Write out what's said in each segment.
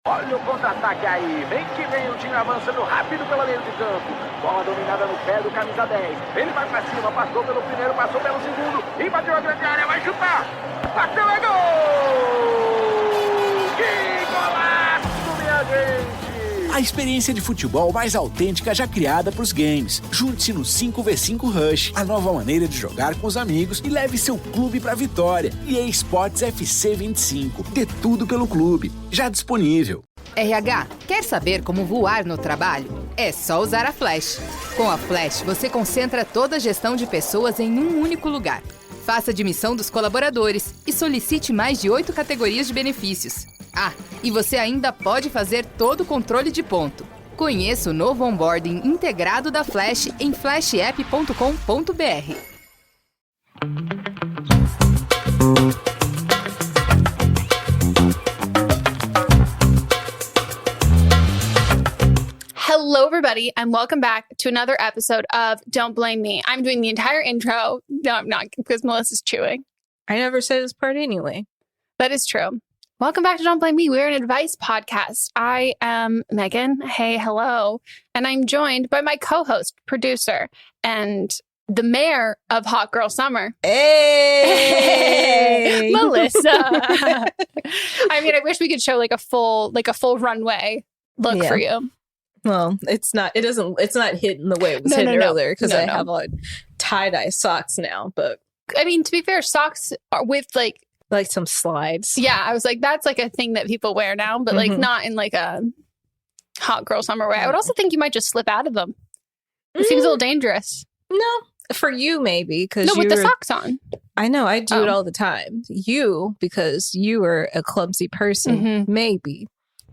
Olha o contra-ataque aí. Vem que vem o time avançando rápido pela linha de campo. Bola dominada no pé do camisa 10. Ele vai pra cima, passou pelo primeiro, passou pelo segundo. Invadiu a grande área, vai chutar. Bateu, é gol! Que golaço, minha gente! A experiência de futebol mais autêntica já criada para os games. Junte-se no 5v5 Rush, a nova maneira de jogar com os amigos e leve seu clube para a vitória. EA Sports FC25. Dê tudo pelo clube. Já disponível. RH, quer saber como voar no trabalho? É só usar a Flash. Com a Flash, você concentra toda a gestão de pessoas em um único lugar. Faça a admissão dos colaboradores e solicite mais de 8 categorias de benefícios. Ah, e você ainda pode fazer todo o controle de ponto. Conheça o novo onboarding integrado da Flash em flashapp.com.br. Hello, everybody, and welcome back to another episode of Don't Blame Me. I'm doing the entire intro. No, I'm not, because Melissa's chewing. I never said this part anyway. That is true. Welcome back to Don't Blame Me. We're an advice podcast. I am Megan. Hey, hello. And I'm joined by my co-host, producer, and the mayor of Hot Girl Summer. Hey! Melissa. I mean, I wish we could show like a full runway look for you. Well, it's not hitting the way it was hitting earlier because I have on tie-dye socks now, but I mean, to be fair, socks are with like some slides. Yeah, I was like, that's like a thing that people wear now, but like not in like a hot girl summer way. I would also think you might just slip out of them. It seems a little dangerous. No, for you maybe. No, with the socks on. I know, I do it all the time. You, because you are a clumsy person, maybe.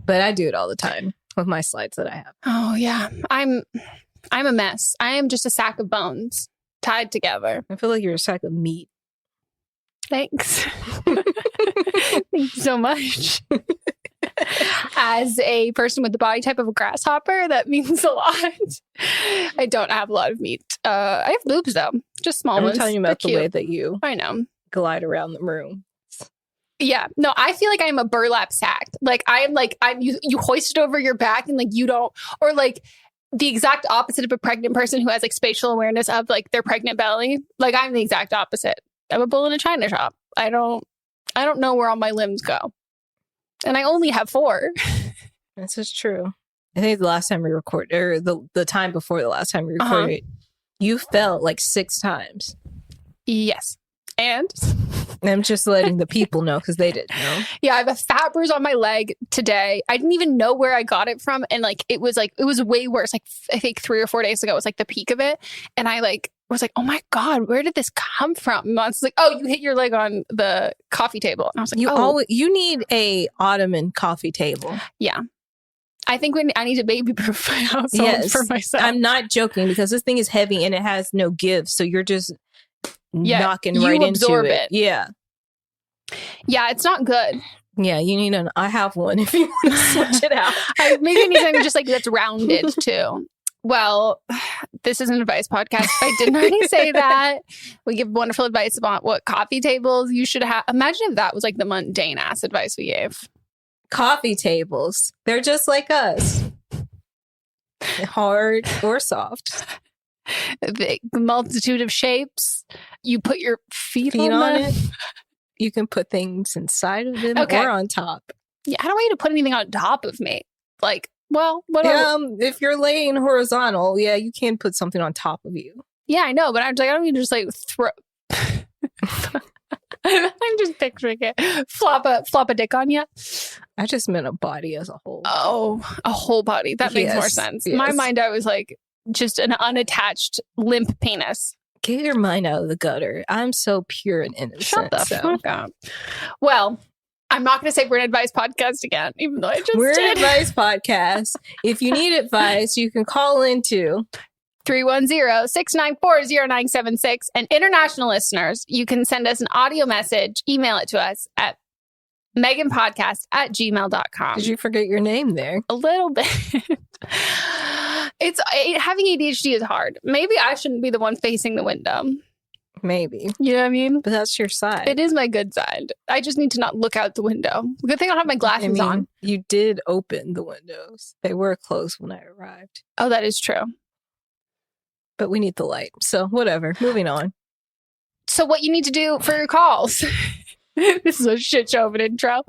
But I do it all the time with my slides that I have. Oh, yeah. I'm a mess. I am just a sack of bones tied together. I feel like you're a sack of meat. Thanks. Thank you so much. As a person with the body type of a grasshopper, that means a lot. I don't have a lot of meat. I have boobs, though. Just small ones. I'm telling you about the way that you glide around the room. Yeah. No, I feel like I'm a burlap sack. Like, you hoist it over your back and, like, you don't, or, like, the exact opposite of a pregnant person who has, like, spatial awareness of, like, their pregnant belly. Like, I'm the exact opposite. I'm a bull in a china shop. I don't know where all my limbs go. And I only have 4. This is true. I think the last time we recorded, or the time before the last time we recorded, you fell like 6 times. Yes. And I'm just letting the people know because they didn't know. Yeah, I have a fat bruise on my leg today. I didn't even know where I got it from. And it was way worse. Like, I think 3 or 4 days ago was like the peak of it. And I was like, oh my God, where did this come from? And Mom's like, oh, you hit your leg on the coffee table. And I was like, you need a ottoman coffee table. Yeah. I think I need a baby-proof household for myself. I'm not joking because this thing is heavy and it has no give. So you're just knocking right into it. Yeah. Yeah, it's not good. Yeah, you need I have one if you want to switch it out. Maybe I need something just like that's rounded too. Well, this is an advice podcast. I didn't already say that. We give wonderful advice about what coffee tables you should have. Imagine if that was like the mundane ass advice we gave. Coffee tables. They're just like us. Hard or soft. The multitude of shapes. You put your feet on it. You can put things inside of them or on top. Yeah, I don't want you to put anything on top of me. Like, well, whatever. If you're laying horizontal, you can put something on top of you. Yeah, I know, but I'm like, I don't mean to just like throw. I'm just picturing it. Flop a dick on you. I just meant a body as a whole. Oh, a whole body. That makes more sense. In my mind, I was like just an unattached limp penis. Get your mind out of the gutter. I'm so pure and innocent. Shut the fuck up. Well, I'm not going to say we're an advice podcast again, even though I just We're did. An advice podcast. If you need advice, you can call into 310-694-0976. And international listeners, you can send us an audio message, email it to us at meghanpodcast@gmail.com. Did you forget your name there? A little bit. Having ADHD is hard. Maybe I shouldn't be the one facing the window. Maybe. You know what I mean? But that's your side. It is my good side. I just need to not look out the window. Good thing I don't have my glasses on. You did open the windows. They were closed when I arrived. Oh, that is true. But we need the light. So whatever. Moving on. So what you need to do for your calls. This is a shit show of an intro.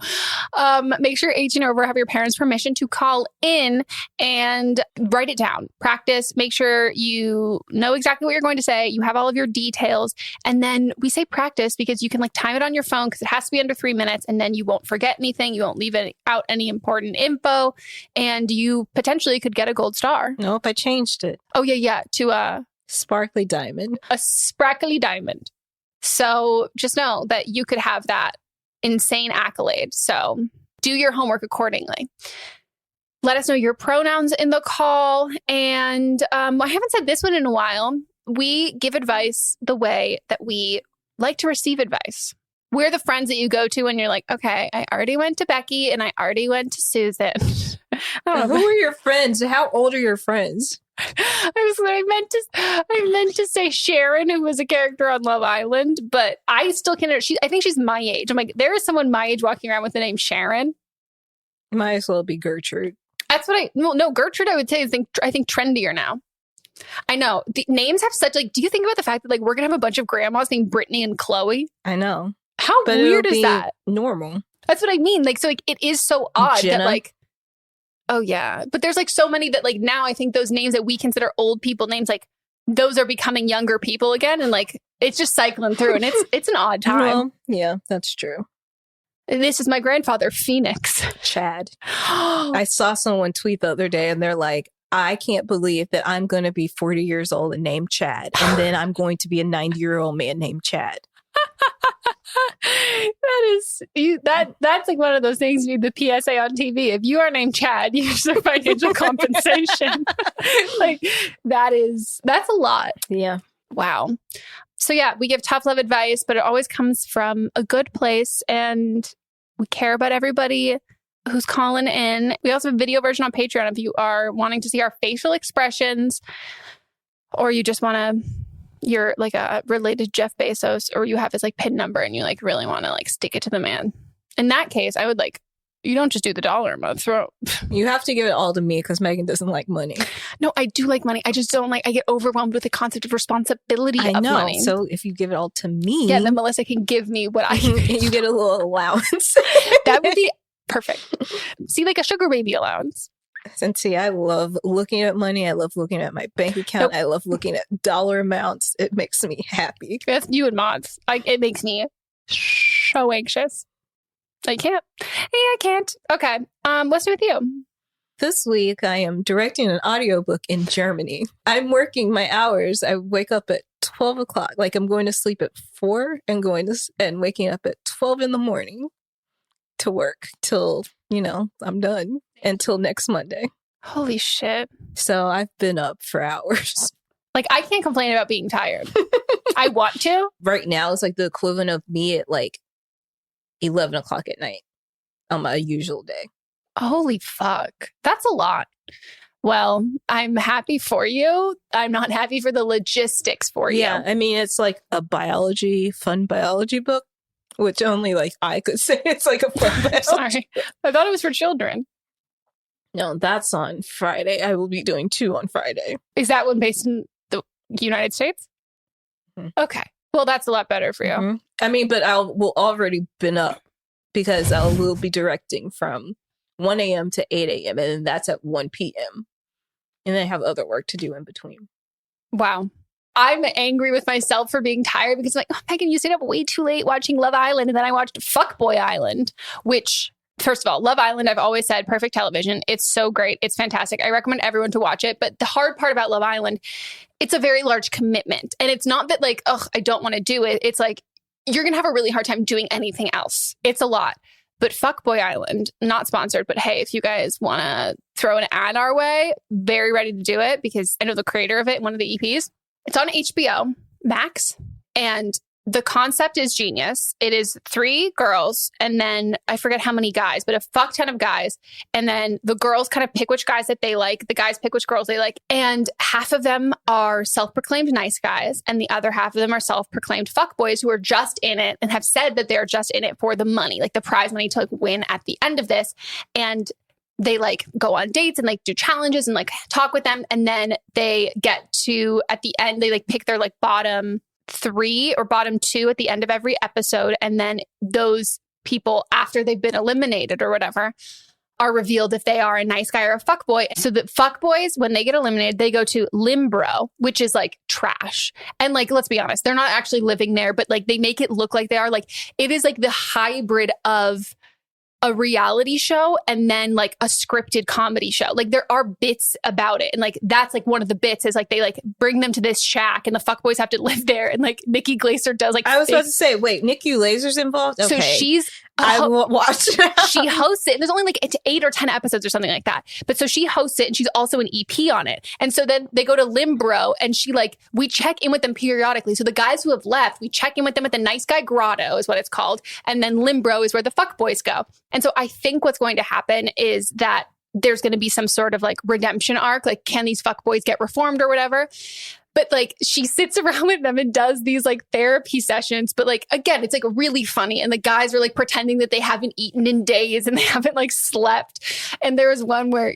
Make sure you're 18 or over, have your parents' permission to call in and write it down. Practice. Make sure you know exactly what you're going to say. You have all of your details. And then we say practice because you can like time it on your phone because it has to be under 3 minutes. And then you won't forget anything. You won't leave out any important info. And you potentially could get a gold star. Nope, I changed it. Oh, yeah. To a sparkly diamond. A sparkly diamond. So just know that you could have that insane accolade. So do your homework accordingly. Let us know your pronouns in the call. And I haven't said this one in a while. We give advice the way that we like to receive advice. We're the friends that you go to when you're like, okay, I already went to Becky and I already went to Susan. I don't know. Who are your friends? How old are your friends? I meant to say Sharon, who was a character on Love Island, but I still can't. I think she's my age. I'm like, there is someone my age walking around with the name Sharon. Might as well be Gertrude. That's what no, Gertrude, I would say, I think trendier now. I know. The names have such, like, do you think about the fact that, like, we're going to have a bunch of grandmas named Brittany and Chloe? I know. How weird is that? Normal. That's what I mean. Like, so, like, it is so odd Jenna. that, like, oh, yeah. But there's, like, so many that, like, now I think those names that we consider old people names, like, those are becoming younger people again. And, like, it's just cycling through. And it's an odd time. Well, yeah, that's true. And this is my grandfather, Phoenix. Chad. I saw someone tweet the other day and they're like, I can't believe that I'm going to be 40 years old and named Chad. And then I'm going to be a 90-year-old man named Chad. That's like one of those things you need the PSA on TV. If you are named Chad, you deserve financial compensation. Like that's a lot. Yeah. Wow. So yeah, we give tough love advice, but it always comes from a good place and we care about everybody who's calling in. We also have a video version on Patreon if you are wanting to see our facial expressions or you just want to, you're like a related Jeff Bezos or you have his like PIN number and you like really want to like stick it to the man. In that case, I would like, you don't just do the $1 a month. You have to give it all to me because Megan doesn't like money. No, I do like money. I just don't like, I get overwhelmed with the concept of responsibility of money. So if you give it all to me. Yeah, then Melissa can give me what I can. You get a little allowance. That would be perfect. See, like a sugar baby allowance. And see, I love looking at money. I love looking at my bank account. Nope. I love looking at dollar amounts. It makes me happy. That's you and Mods. It makes me so anxious. I can't. I can't. Okay. What's new with you? This week, I am directing an audiobook in Germany. I'm working my hours. I wake up at 12 o'clock. Like I'm going to sleep at 4 and waking up at 12 in the morning to work till, I'm done until next Monday. Holy shit. So I've been up for hours. Like I can't complain about being tired. I want to. Right now, it's like the equivalent of me at like 11 o'clock at night on my usual day. Holy fuck. That's a lot. Well, I'm happy for you. I'm not happy for the logistics for you. Yeah, I mean, it's like a fun biology book, which only like I could say it's like a fun biology Sorry. book. I thought it was for children. No, that's on Friday. I will be doing 2 on Friday. Is that one based in the United States? Mm-hmm. Okay. Well, that's a lot better for you. Mm-hmm. I mean, but will already been up because I will be directing from 1 a.m. to 8 a.m. and then that's at 1 p.m. And then I have other work to do in between. Wow. I'm angry with myself for being tired because I'm like, oh, Megan, you stayed up way too late watching Love Island. And then I watched Fuckboy Island, which, first of all, Love Island, I've always said, perfect television. It's so great. It's fantastic. I recommend everyone to watch it. But the hard part about Love Island, it's a very large commitment. And it's not that like, oh, I don't want to do it. It's like, you're going to have a really hard time doing anything else. It's a lot. But Fuckboy Island, not sponsored, but hey, if you guys want to throw an ad our way, very ready to do it because I know the creator of it, one of the EPs. It's on HBO Max. And the concept is genius. It is 3 girls and then I forget how many guys, but a fuck ton of guys. And then the girls kind of pick which guys that they like. The guys pick which girls they like. And half of them are self-proclaimed nice guys. And the other half of them are self-proclaimed fuckboys who are just in it and have said that they're just in it for the money, like the prize money to like win at the end of this. And they like go on dates and like do challenges and like talk with them. And then they get to, at the end, they like pick their like bottom 3 or bottom 2 at the end of every episode. And then those people, after they've been eliminated or whatever, are revealed if they are a nice guy or a fuckboy. So the fuckboys, when they get eliminated, they go to limbo, which is like trash. And like, let's be honest, they're not actually living there, but like they make it look like they are. Like it is like the hybrid of a reality show and then like a scripted comedy show. Like there are bits about it. And like, that's like one of the bits is like, they like bring them to this shack and the fuckboys have to live there. And like Nikki Glaser does like, I was about to say, wait, Nikki Glaser's involved? Okay. So she's, I watched she hosts it. And there's only like it's 8 or 10 episodes or something like that. But so she hosts it and she's also an EP on it. And so then they go to Limbro and she like, we check in with them periodically. So the guys who have left, we check in with them at the Nice Guy Grotto is what it's called. And then Limbro is where the fuckboys go. And so I think what's going to happen is that there's going to be some sort of like redemption arc. Like, can these fuckboys get reformed or whatever? But like she sits around with them and does these like therapy sessions. But like, again, it's like really funny. And the guys are like pretending that they haven't eaten in days and they haven't like slept. And there was one where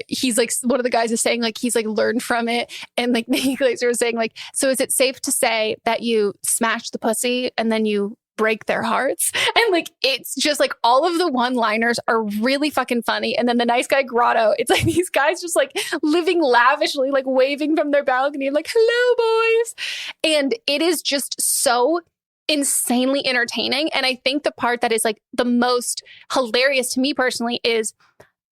he's like, one of the guys is saying like, he's like learned from it. And like Nikki Glaser was saying like, so is it safe to say that you smash the pussy and then you break their hearts? And like it's just like all of the one-liners are really fucking funny. And then the Nice Guy Grotto, it's like these guys just like living lavishly, like waving from their balcony and like, hello boys. And it is just so insanely entertaining. And I think the part that is like the most hilarious to me personally is,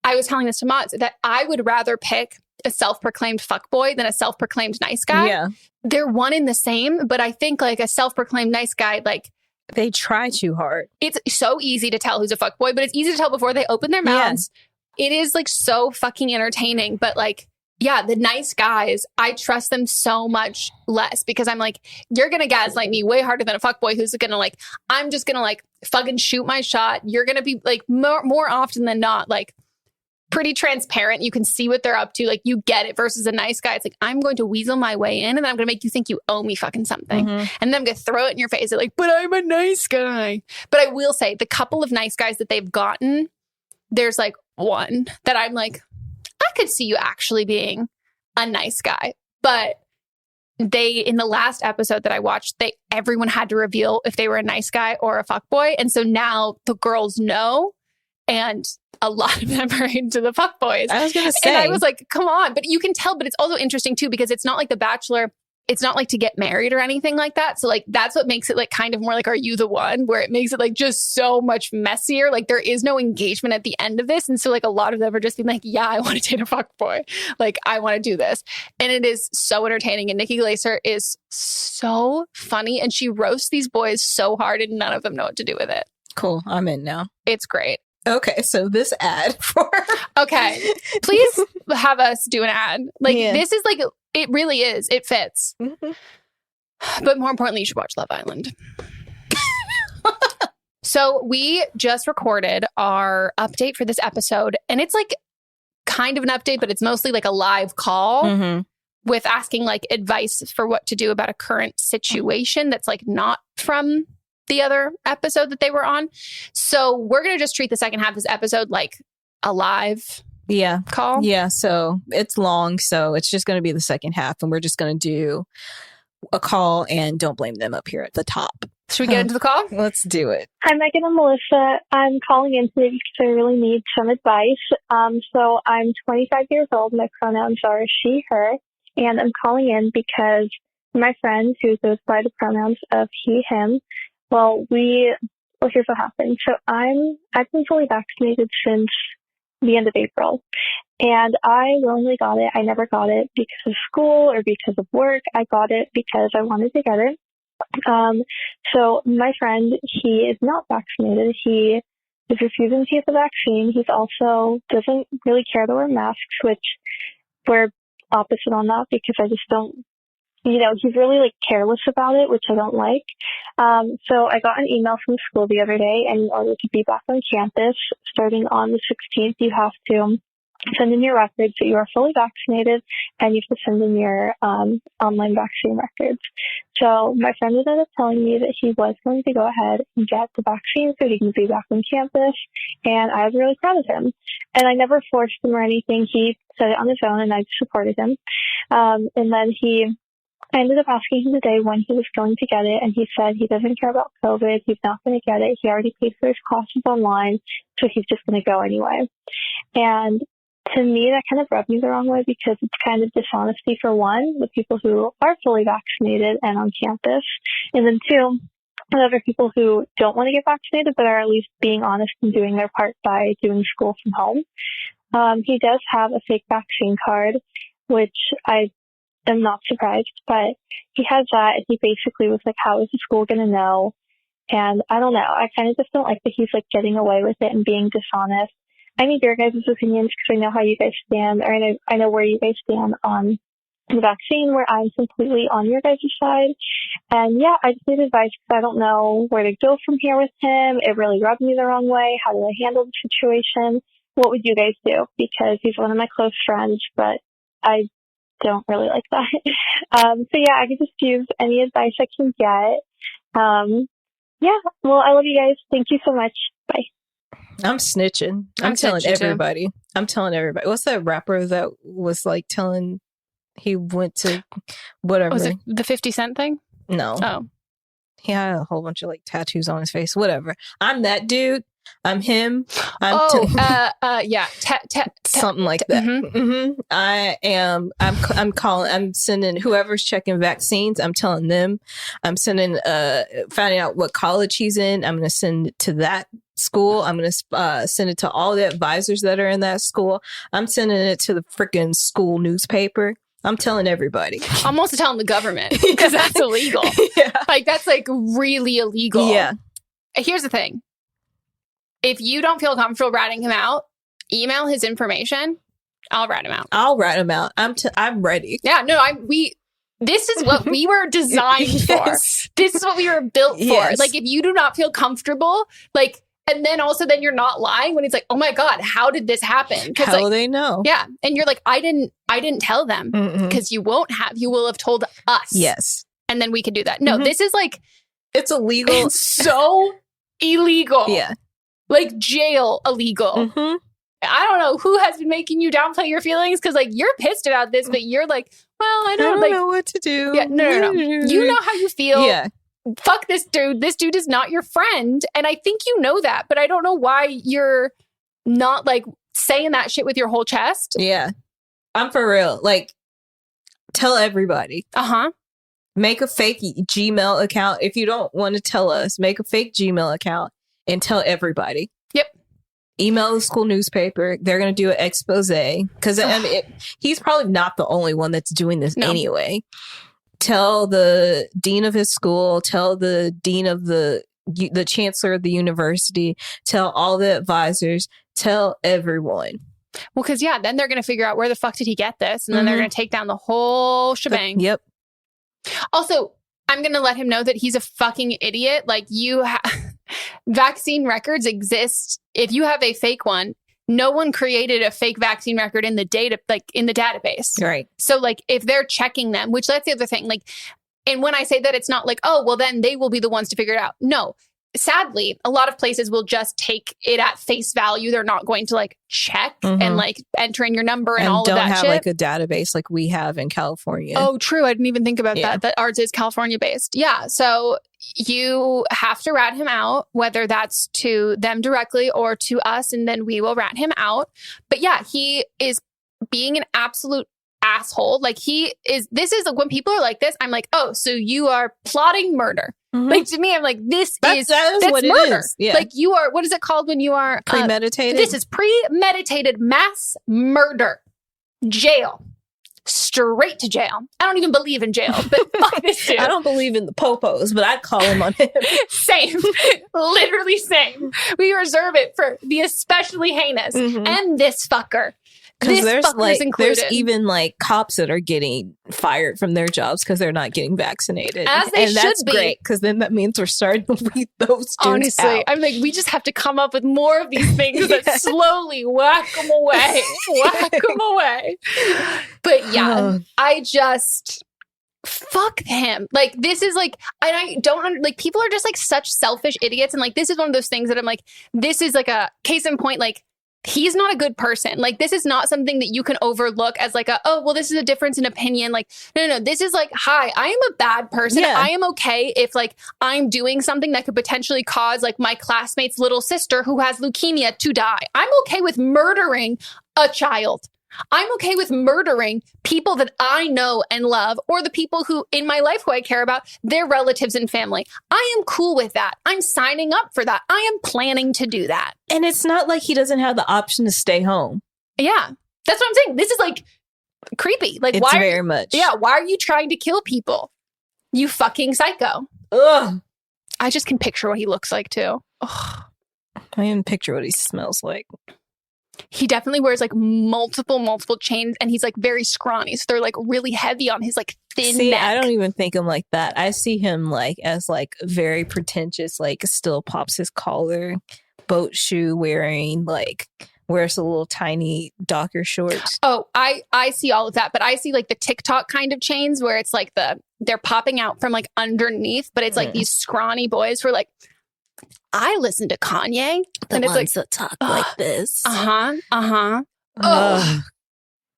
I was telling this to Mott's, that I would rather pick a self-proclaimed fuckboy than a self-proclaimed nice guy. Yeah. They're one in the same, but I think like a self-proclaimed nice guy, like they try too hard. it's so easy to tell who's a fuckboy, but it's easy to tell before they open their mouths. Yeah. It is like so fucking entertaining. But like, yeah, the nice guys, I trust them so much less because I'm like, you're going to gaslight me way harder than a fuckboy who's going to like, I'm just going to like fucking shoot my shot. You're going to be like more often than not, like pretty transparent. You can see what they're up to. Like you get it versus a nice guy. It's like, I'm going to weasel my way in and then I'm going to make you think you owe me fucking something. Mm-hmm. And then I'm going to throw it in your face. They're like, but I'm a nice guy. But I will say the couple of nice guys that they've gotten, there's like one that I'm like, I could see you actually being a nice guy. But they, in the last episode that I watched, everyone had to reveal if they were a nice guy or a fuckboy. And so now the girls know. And a lot of them are into the fuckboys. I was going to say. And I was like, come on. But you can tell, but it's also interesting too, because it's not like The Bachelor. It's not like to get married or anything like that. So like, that's what makes it like kind of more like, are you the one? Where it makes it like just so much messier. Like there is no engagement at the end of this. And so like a lot of them are just being like, yeah, I want to date a fuckboy. Like I want to do this. And it is so entertaining. And Nikki Glaser is so funny. And she roasts these boys so hard and none of them know what to do with it. Cool. I'm in now. It's great. Okay, so this ad for... Okay, please have us do an ad. Like, This is like, it really is. It fits. Mm-hmm. But more importantly, you should watch Love Island. So we just recorded our update for this episode. And it's like kind of an update, but it's mostly like a live call with asking like advice for what to do about a current situation that's like not from the other episode that they were on. So we're going to just treat the second half of this episode like a live call. Yeah. So it's long. So it's just going to be the second half. And we're just going to do a call and don't blame them up here at the top. Should we get into the call? Let's do it. Hi, Megan and Melissa. I'm calling in today because I really need some advice. So I'm 25 years old. My pronouns are she, her. And I'm calling in because my friend who goes by the pronouns of he, him, well, here's what happened. So I've been fully vaccinated since the end of April, and I willingly got it. I never got it because of school or because of work. I got it because I wanted to get it. So my friend, he is not vaccinated. He is refusing to get the vaccine. He's also doesn't really care to wear masks, which we're opposite on that because I just don't he's really like careless about it, which I don't like. So I got an email from school the other day, and in order to be back on campus, starting on the 16th, you have to send in your records that you are fully vaccinated, and you have to send in your online vaccine records. So my friend ended up telling me that he was going to go ahead and get the vaccine so he can be back on campus, and I was really proud of him. And I never forced him or anything. He said it on his own, and I supported him. And then I ended up asking him today when he was going to get it, and he said he doesn't care about COVID. He's not going to get it. He already paid for his classes online, so he's just going to go anyway. And to me, that kind of rubbed me the wrong way because it's kind of dishonesty for one, the people who are fully vaccinated and on campus, and then two, the other people who don't want to get vaccinated but are at least being honest and doing their part by doing school from home. He does have a fake vaccine card, which I am not surprised, but he has that, and he basically was like, how is the school going to know? And I don't know. I kind of just don't like that he's like getting away with it and being dishonest. I need your guys' opinions because I know how you guys stand, or I know where you guys stand on the vaccine, where I'm completely on your guys' side. And yeah, I just need advice because I don't know where to go from here with him. It really rubbed me the wrong way. How do I handle the situation? What would you guys do? Because he's one of my close friends, but I don't really like that. So yeah, I could just use any advice I can get. Yeah, well, I love you guys. Thank you so much. Bye. I'm snitching. I'm telling everybody. I'm telling everybody. What's that rapper that was like telling he went to whatever? Was it the 50 Cent thing? No. Oh. He had a whole bunch of like tattoos on his face. Whatever. I'm that dude. I'm him. Yeah. Something like that. Mm-hmm. I am. I'm calling. I'm sending whoever's checking vaccines. I'm telling them. I'm sending. Finding out what college he's in. I'm going to send it to that school. I'm going to send it to all the advisors that are in that school. I'm sending it to the freaking school newspaper. I'm telling everybody. I'm also telling the government because that's illegal. Yeah. Like that's like really illegal. Yeah. Here's the thing. If you don't feel comfortable ratting him out, email his information. I'll rat him out. I'm ready. Yeah, no, this is what we were designed Yes. for. This is what we were built for. Yes. Like if you do not feel comfortable, like, and then also then you're not lying when it's like, oh my God, how did this happen? How like, will they know? Yeah. And you're like, I didn't tell them because you will have told us. Yes. And then we could do that. No, this is like, it's illegal. It's so illegal. Yeah. Like jail illegal. Mm-hmm. I don't know who has been making you downplay your feelings because like you're pissed about this, but you're like, well, I don't know what to do. Yeah, no. You know how you feel. Yeah. Fuck this dude. This dude is not your friend. And I think you know that, but I don't know why you're not like saying that shit with your whole chest. Yeah. I'm for real. Like, tell everybody. Make a fake Gmail account. If you don't want to tell us, make a fake Gmail account and tell everybody. Yep. Email the school newspaper. They're going to do an expose because he's probably not the only one that's doing this anyway. Tell the dean of his school. Tell the dean of the chancellor of the university. Tell all the advisors. Tell everyone. Well, because then they're going to figure out where the fuck did he get this, and then they're going to take down the whole shebang. Yep. Also, I'm going to let him know that he's a fucking idiot. Like vaccine records exist. If you have a fake one, no one created a fake vaccine record in the database. Right. So like if they're checking them, which that's the other thing, like, and when I say that, it's not like, oh, well, then they will be the ones to figure it out. No. Sadly, a lot of places will just take it at face value. They're not going to like check and like enter in your number and all of that shit. Don't have like a database like we have in California. Oh, true. I didn't even think about that ours is California based. Yeah. So you have to rat him out, whether that's to them directly or to us, and then we will rat him out. But yeah, he is being an absolute asshole. Like this is when people are like this, I'm like, oh, so you are plotting murder. Like to me, I'm like, that's what murder. It is. Yeah. Like you are, what is it called when you are premeditated? This is premeditated mass murder. Jail. Straight to jail. I don't even believe in jail, but fuck this dude. I don't believe in the popos, but I'd call him on him. Same. Literally same. We reserve it for the especially heinous and this fucker. Because This there's fucker's included. there's even like cops that are getting fired from their jobs because they're not getting vaccinated. As they and that's should be. great because then that means we're starting to weed those students Honestly, out. I'm like, we just have to come up with more of these things that slowly whack them away. But yeah, I just fuck him. Like, this is like, and I don't like, people are just like such selfish idiots. And like, this is one of those things that I'm like, this is like a case in point, like, he's not a good person. Like, this is not something that you can overlook as like this is a difference in opinion. Like, no. This is like, hi, I am a bad person. Yeah. I am okay if like I'm doing something that could potentially cause like my classmate's little sister who has leukemia to die. I'm okay with murdering a child. I'm okay with murdering people that I know and love, or the people who in my life who I care about, their relatives and family. I am cool with that. I'm signing up for that. I am planning to do that. And it's not like he doesn't have the option to stay home. Yeah, that's what I'm saying. This is like creepy. Like, It's very much. Yeah, why are you trying to kill people? You fucking psycho. Ugh. I just can picture what he looks like too. Ugh. I can picture what he smells like. He definitely wears like multiple chains, and he's like very scrawny. So they're like really heavy on his like thin neck. I don't even think him like that. I see him like as like very pretentious, like still pops his collar, boat shoe wearing, like wears a little tiny Docker shorts. Oh, I see all of that, but I see like the TikTok kind of chains where it's like they're popping out from like underneath, but it's like these scrawny boys who are like, I listen to Kanye. The and it's ones like, that talk like this. Oh.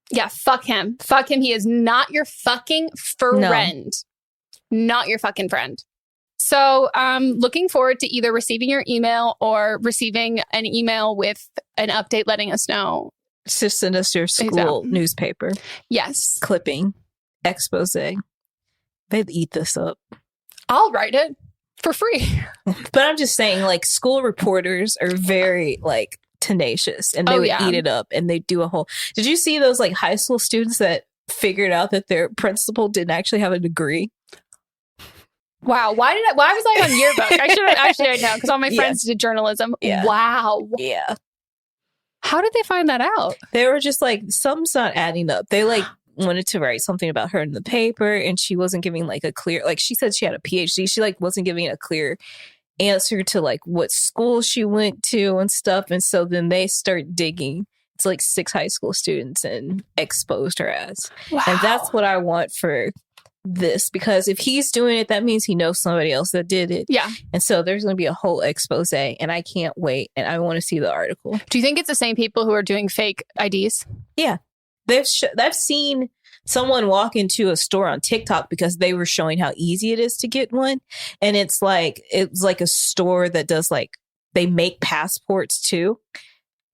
Yeah, fuck him. Fuck him. He is not your fucking friend. Not your fucking friend. So looking forward to either receiving your email or receiving an email with an update letting us know. Just send us your school newspaper. Yes. Clipping. Expose. They'd eat this up. I'll write it for free. But I'm just saying, like, school reporters are very, like, tenacious, and they would eat it up, and they do a whole... Did you see those, like, high school students that figured out that their principal didn't actually have a degree? Wow. Why was I on yearbook? I should have actually I know, because all my friends did journalism. Yeah. Wow. Yeah. How did they find that out? They were just like, something's not adding up. They, like, wanted to write something about her in the paper, and she wasn't giving like a clear, like, she said she had a PhD, she like wasn't giving a clear answer to like what school she went to and stuff. And so then they start digging. It's like 6 high school students and exposed her ass. Wow. And that's what I want for this, because if he's doing it, that means he knows somebody else that did it. Yeah. And so there's going to be a whole expose, and I can't wait, and I want to see the article. Do you think it's the same people who are doing fake IDs? Yeah. I've seen someone walk into a store on TikTok because they were showing how easy it is to get one. And it's like a store that does like, they make passports too.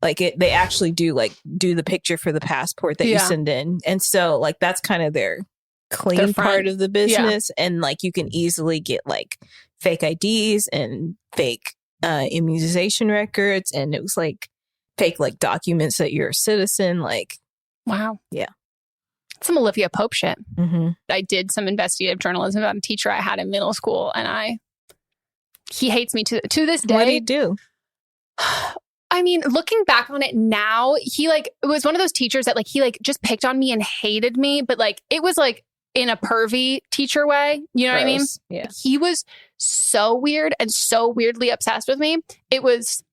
Like they actually do the picture for the passport that you send in. And so like, that's kind of their clean part of the business. Yeah. And like, you can easily get like fake IDs and fake immunization records. And it was like fake like documents that you're a citizen. Like, wow. Yeah. Some Olivia Pope shit. Mm-hmm. I did some investigative journalism about a teacher I had in middle school, and he hates me to this day. What did he do? I mean, looking back on it now, he like, it was one of those teachers that like, he like just picked on me and hated me, but like, it was like in a pervy teacher way. You know what I mean? Yeah. He was so weird and so weirdly obsessed with me. It was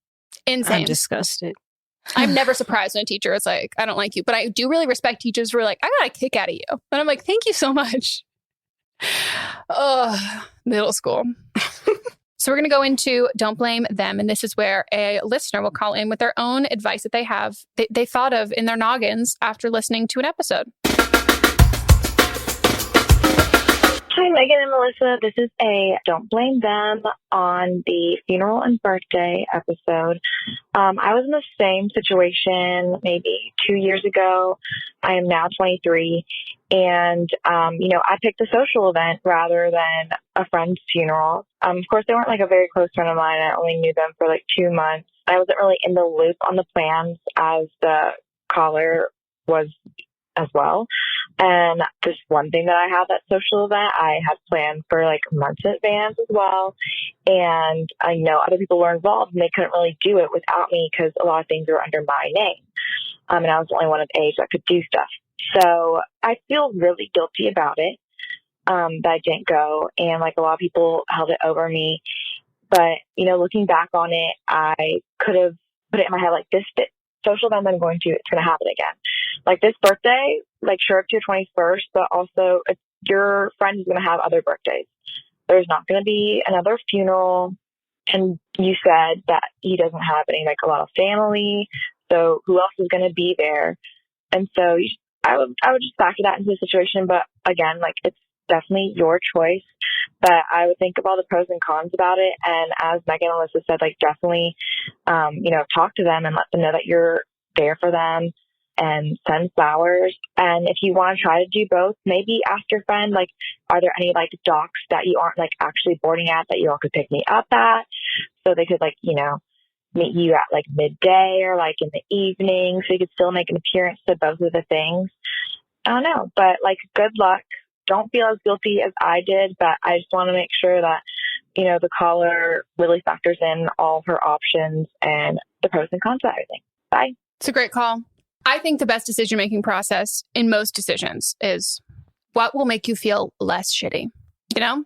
insane. I'm disgusted. I'm never surprised when a teacher is like, I don't like you. But I do really respect teachers who are like, I got a kick out of you. And I'm like, thank you so much. Middle school. So we're going to go into Don't Blame Them. And this is where a listener will call in with their own advice that they thought of in their noggins after listening to an episode. Hi, Megan and Melissa. This is a Don't Blame Them on the funeral and birthday episode. I was in the same situation maybe 2 years ago. I am now 23. And, I picked a social event rather than a friend's funeral. Of course, they weren't like a very close friend of mine. I only knew them for like 2 months. I wasn't really in the loop on the plans as the caller was as well. And this one thing that I had, that social event, I had planned for like months in advance as well. And I know other people were involved and they couldn't really do it without me because a lot of things were under my name. And I was the only one of age that could do stuff. So I feel really guilty about it, that I didn't go. And like a lot of people held it over me. But, you know, looking back on it, I could have put it in my head like this social event I'm going to, it's going to happen again. Like this birthday, like sure up to your 21st, but also your friend is going to have other birthdays. There's not going to be another funeral. And you said that he doesn't have any, like a lot of family. So who else is going to be there? And so I would just factor that into the situation. But again, like it's definitely your choice. But I would think of all the pros and cons about it. And as Megan and Alyssa said, like definitely, you know, talk to them and let them know that you're there for them and send flowers. And if you want to try to do both, maybe ask your friend, like, are there any like docks that you aren't like actually boarding at that you all could pick me up at? So they could like, you know, meet you at like midday or like in the evening. So you could still make an appearance to both of the things. I don't know, but like good luck. Don't feel as guilty as I did, but I just want to make sure that, you know, the caller really factors in all of her options and the pros and cons of everything. Bye. It's a great call. I think the best decision-making process in most decisions is what will make you feel less shitty, you know?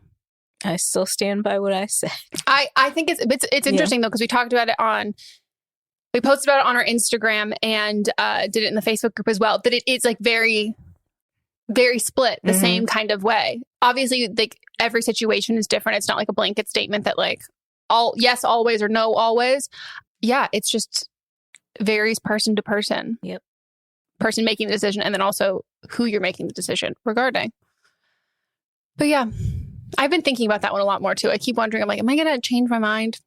I still stand by what I said. I think it's interesting though, because we talked about it we posted about it on our Instagram and did it in the Facebook group as well, that it is like very, very split the same kind of way. Obviously, like every situation is different. It's not like a blanket statement that like yes, always or no, always. Yeah, it's just varies person to person. Yep. Person making the decision and then also who you're making the decision regarding. But yeah, I've been thinking about that one a lot more too. I keep wondering, I'm like, am I going to change my mind?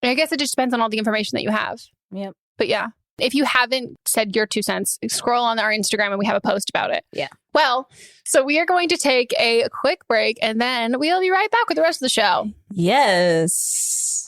And I guess it just depends on all the information that you have. Yep. But yeah, if you haven't said your 2 cents, scroll on our Instagram and we have a post about it. Yeah. Well, so we are going to take a quick break and then we'll be right back with the rest of the show. Yes.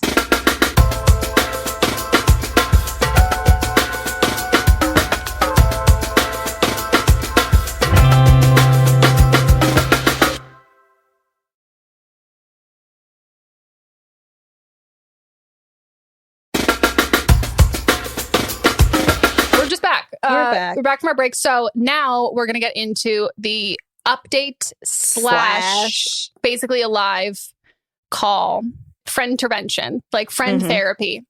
We're back from our break. So now we're going to get into the update slash basically a live call, friend intervention, like friend therapy.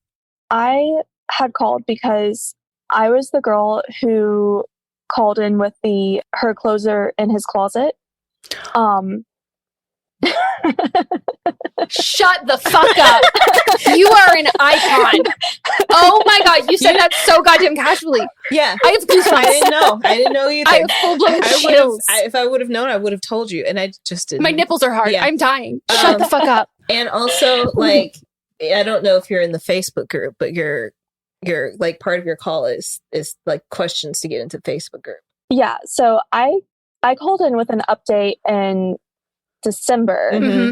I had called because I was the girl who called in with her closer in his closet. Shut the fuck up. You are an icon. Oh my God. You said that so goddamn casually. Yeah. I have goosebumps. I didn't know either. I have full-blown chills. If I would have known, I would have told you. And I just didn't. My nipples are hard. Yeah. I'm dying. Shut the fuck up. And also, like, I don't know if you're in the Facebook group, but you're like part of your call is like questions to get into Facebook group. Yeah. So I called in with an update in December. Mm-hmm.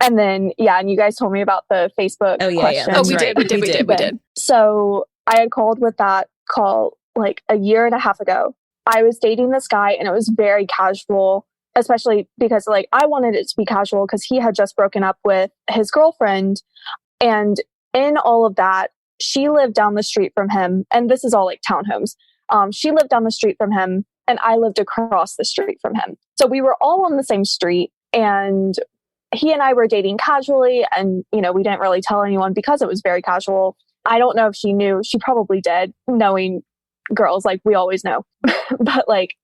And then, and you guys told me about the Facebook questions. Oh, we did. So I had called with that call like a year and a half ago. I was dating this guy and it was very casual, especially because like I wanted it to be casual because he had just broken up with his girlfriend. And in all of that, she lived down the street from him. And this is all like townhomes. She lived down the street from him and I lived across the street from him. So we were all on the same street and he and I were dating casually and, you know, we didn't really tell anyone because it was very casual. I don't know if she knew. She probably did, knowing girls, like we always know. But like,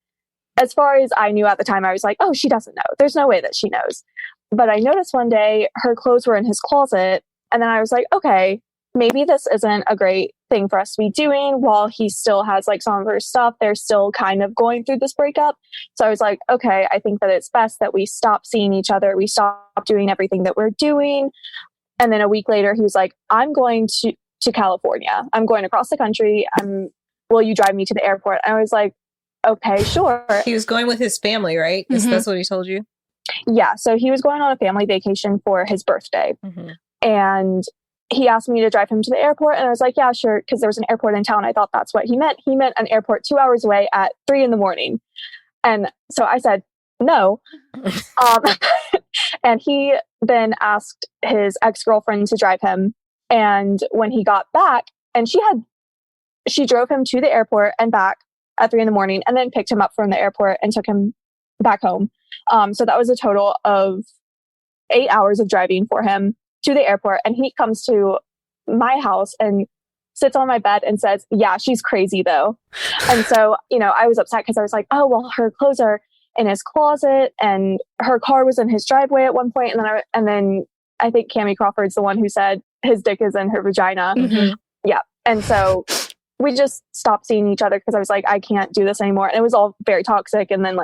as far as I knew at the time, I was like, oh, she doesn't know. There's no way that she knows. But I noticed one day her clothes were in his closet. And then I was like, okay, maybe this isn't a great thing for us to be doing while he still has like some of her stuff. They're still kind of going through this breakup. So I was like, okay, I think that it's best that we stop seeing each other. We stop doing everything that we're doing. And then a week later, he was like, I'm going to California. I'm going across the country. Will you drive me to the airport? And I was like, okay, sure. He was going with his family, right? That's what he told you? Yeah. So he was going on a family vacation for his birthday. And he asked me to drive him to the airport. And I was like, yeah, sure. Because there was an airport in town. I thought that's what he meant. He meant an airport 2 hours away at 3 a.m. And so I said, no. And he then asked his ex-girlfriend to drive him. And when he got back, and she had she drove him to the airport and back at 3 a.m. and then picked him up from the airport and took him back home. So that was a total of 8 hours of driving for him to the airport. And he comes to my house and sits on my bed and says, yeah, she's crazy though. And so, I was upset because I was like, oh, well, her clothes are in his closet and her car was in his driveway at one point. And then I think Cammie Crawford's the one who said his dick is in her vagina. Mm-hmm. Yeah. And so we just stopped seeing each other because I was like, I can't do this anymore. And it was all very toxic. And then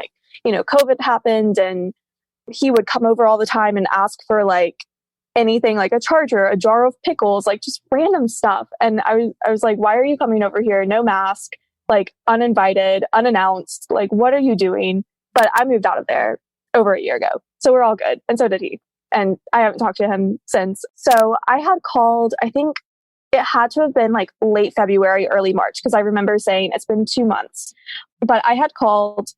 COVID happened and he would come over all the time and ask for anything, like a charger, a jar of pickles, just random stuff. And I was like, why are you coming over here? No mask, uninvited, unannounced. What are you doing? But I moved out of there over a year ago. So we're all good. And so did he. And I haven't talked to him since. So I had called, I think it had to have been late February, early March, because I remember saying it's been 2 months. But I had called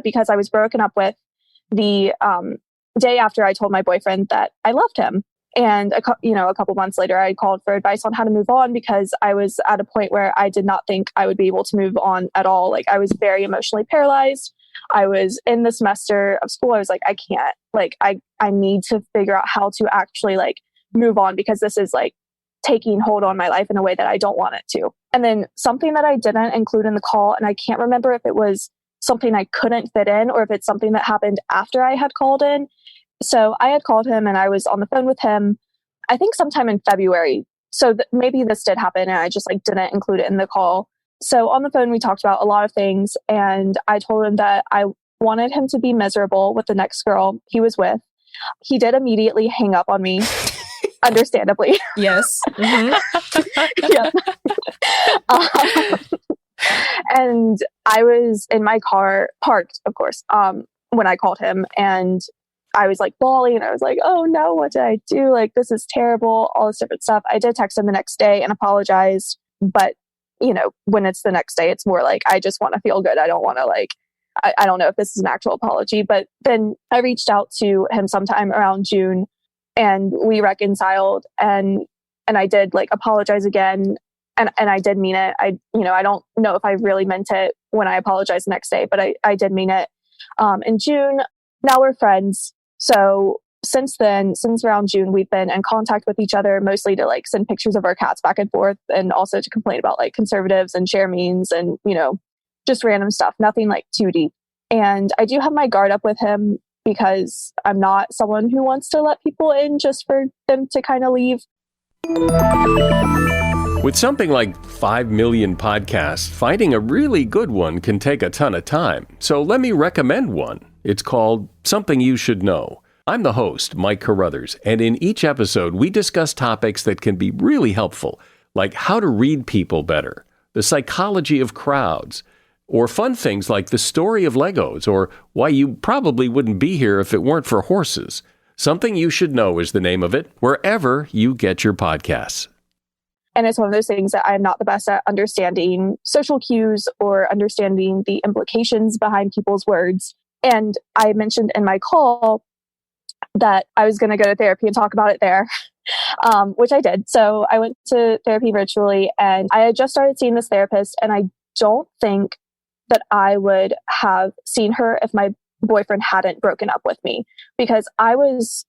because I was broken up with the day after I told my boyfriend that I loved him. And a couple months later, I called for advice on how to move on because I was at a point where I did not think I would be able to move on at all. I was very emotionally paralyzed. I was in the semester of school. I was like, I can't, I need to figure out how to actually move on because this is taking hold on my life in a way that I don't want it to. And then something that I didn't include in the call, and I can't remember if it was something I couldn't fit in or if it's something that happened after I had called in. So I had called him and I was on the phone with him, I think sometime in February. So maybe this did happen and I just didn't include it in the call. So on the phone, we talked about a lot of things and I told him that I wanted him to be miserable with the next girl he was with. He did immediately hang up on me, understandably. Yes. Mm-hmm. Yeah. And I was in my car, parked, of course, when I called him and I was bawling and I was like, oh no, what did I do? This is terrible, all this different stuff. I did text him the next day and apologized. But, when it's the next day, it's more I just want to feel good. I don't want to I don't know if this is an actual apology, but then I reached out to him sometime around June and we reconciled and I did apologize again. And I did mean it. I don't know if I really meant it when I apologized the next day, but I did mean it. In June, now we're friends. So since then, since around June, we've been in contact with each other, mostly to send pictures of our cats back and forth and also to complain about conservatives and share memes and, just random stuff, nothing too deep. And I do have my guard up with him because I'm not someone who wants to let people in just for them to kind of leave. With something like 5 million podcasts, finding a really good one can take a ton of time. So let me recommend one. It's called Something You Should Know. I'm the host, Mike Carruthers, and in each episode, we discuss topics that can be really helpful, like how to read people better, the psychology of crowds, or fun things like the story of Legos, or why you probably wouldn't be here if it weren't for horses. Something You Should Know is the name of it, wherever you get your podcasts. And it's one of those things that I'm not the best at understanding social cues or understanding the implications behind people's words. And I mentioned in my call that I was going to go to therapy and talk about it there, which I did. So I went to therapy virtually and I had just started seeing this therapist. And I don't think that I would have seen her if my boyfriend hadn't broken up with me, because I was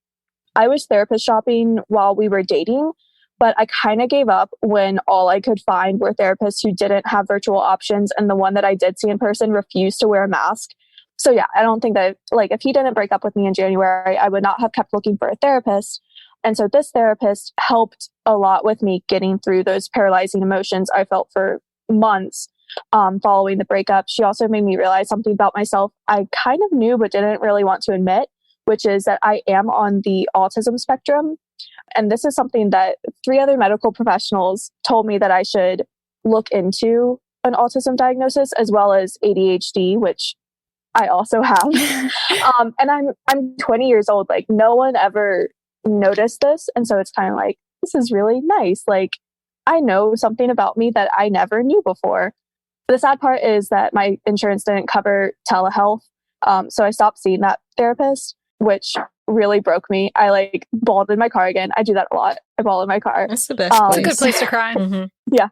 therapist shopping while we were dating. But I kind of gave up when all I could find were therapists who didn't have virtual options. And the one that I did see in person refused to wear a mask. So yeah, I don't think that if he didn't break up with me in January, I would not have kept looking for a therapist. And so this therapist helped a lot with me getting through those paralyzing emotions I felt for months following the breakup. She also made me realize something about myself I kind of knew but didn't really want to admit, which is that I am on the autism spectrum. And this is something that 3 other medical professionals told me that I should look into an autism diagnosis as well as ADHD, which I also have. And I'm 20 years old. No one ever noticed this. And so it's kind of this is really nice. I know something about me that I never knew before. The sad part is that my insurance didn't cover telehealth. So I stopped seeing that therapist, which really broke me. I bawled in my car again. I do that a lot. I bawl in my car. That's the best It's place. a good place to cry. Mm-hmm. Yeah.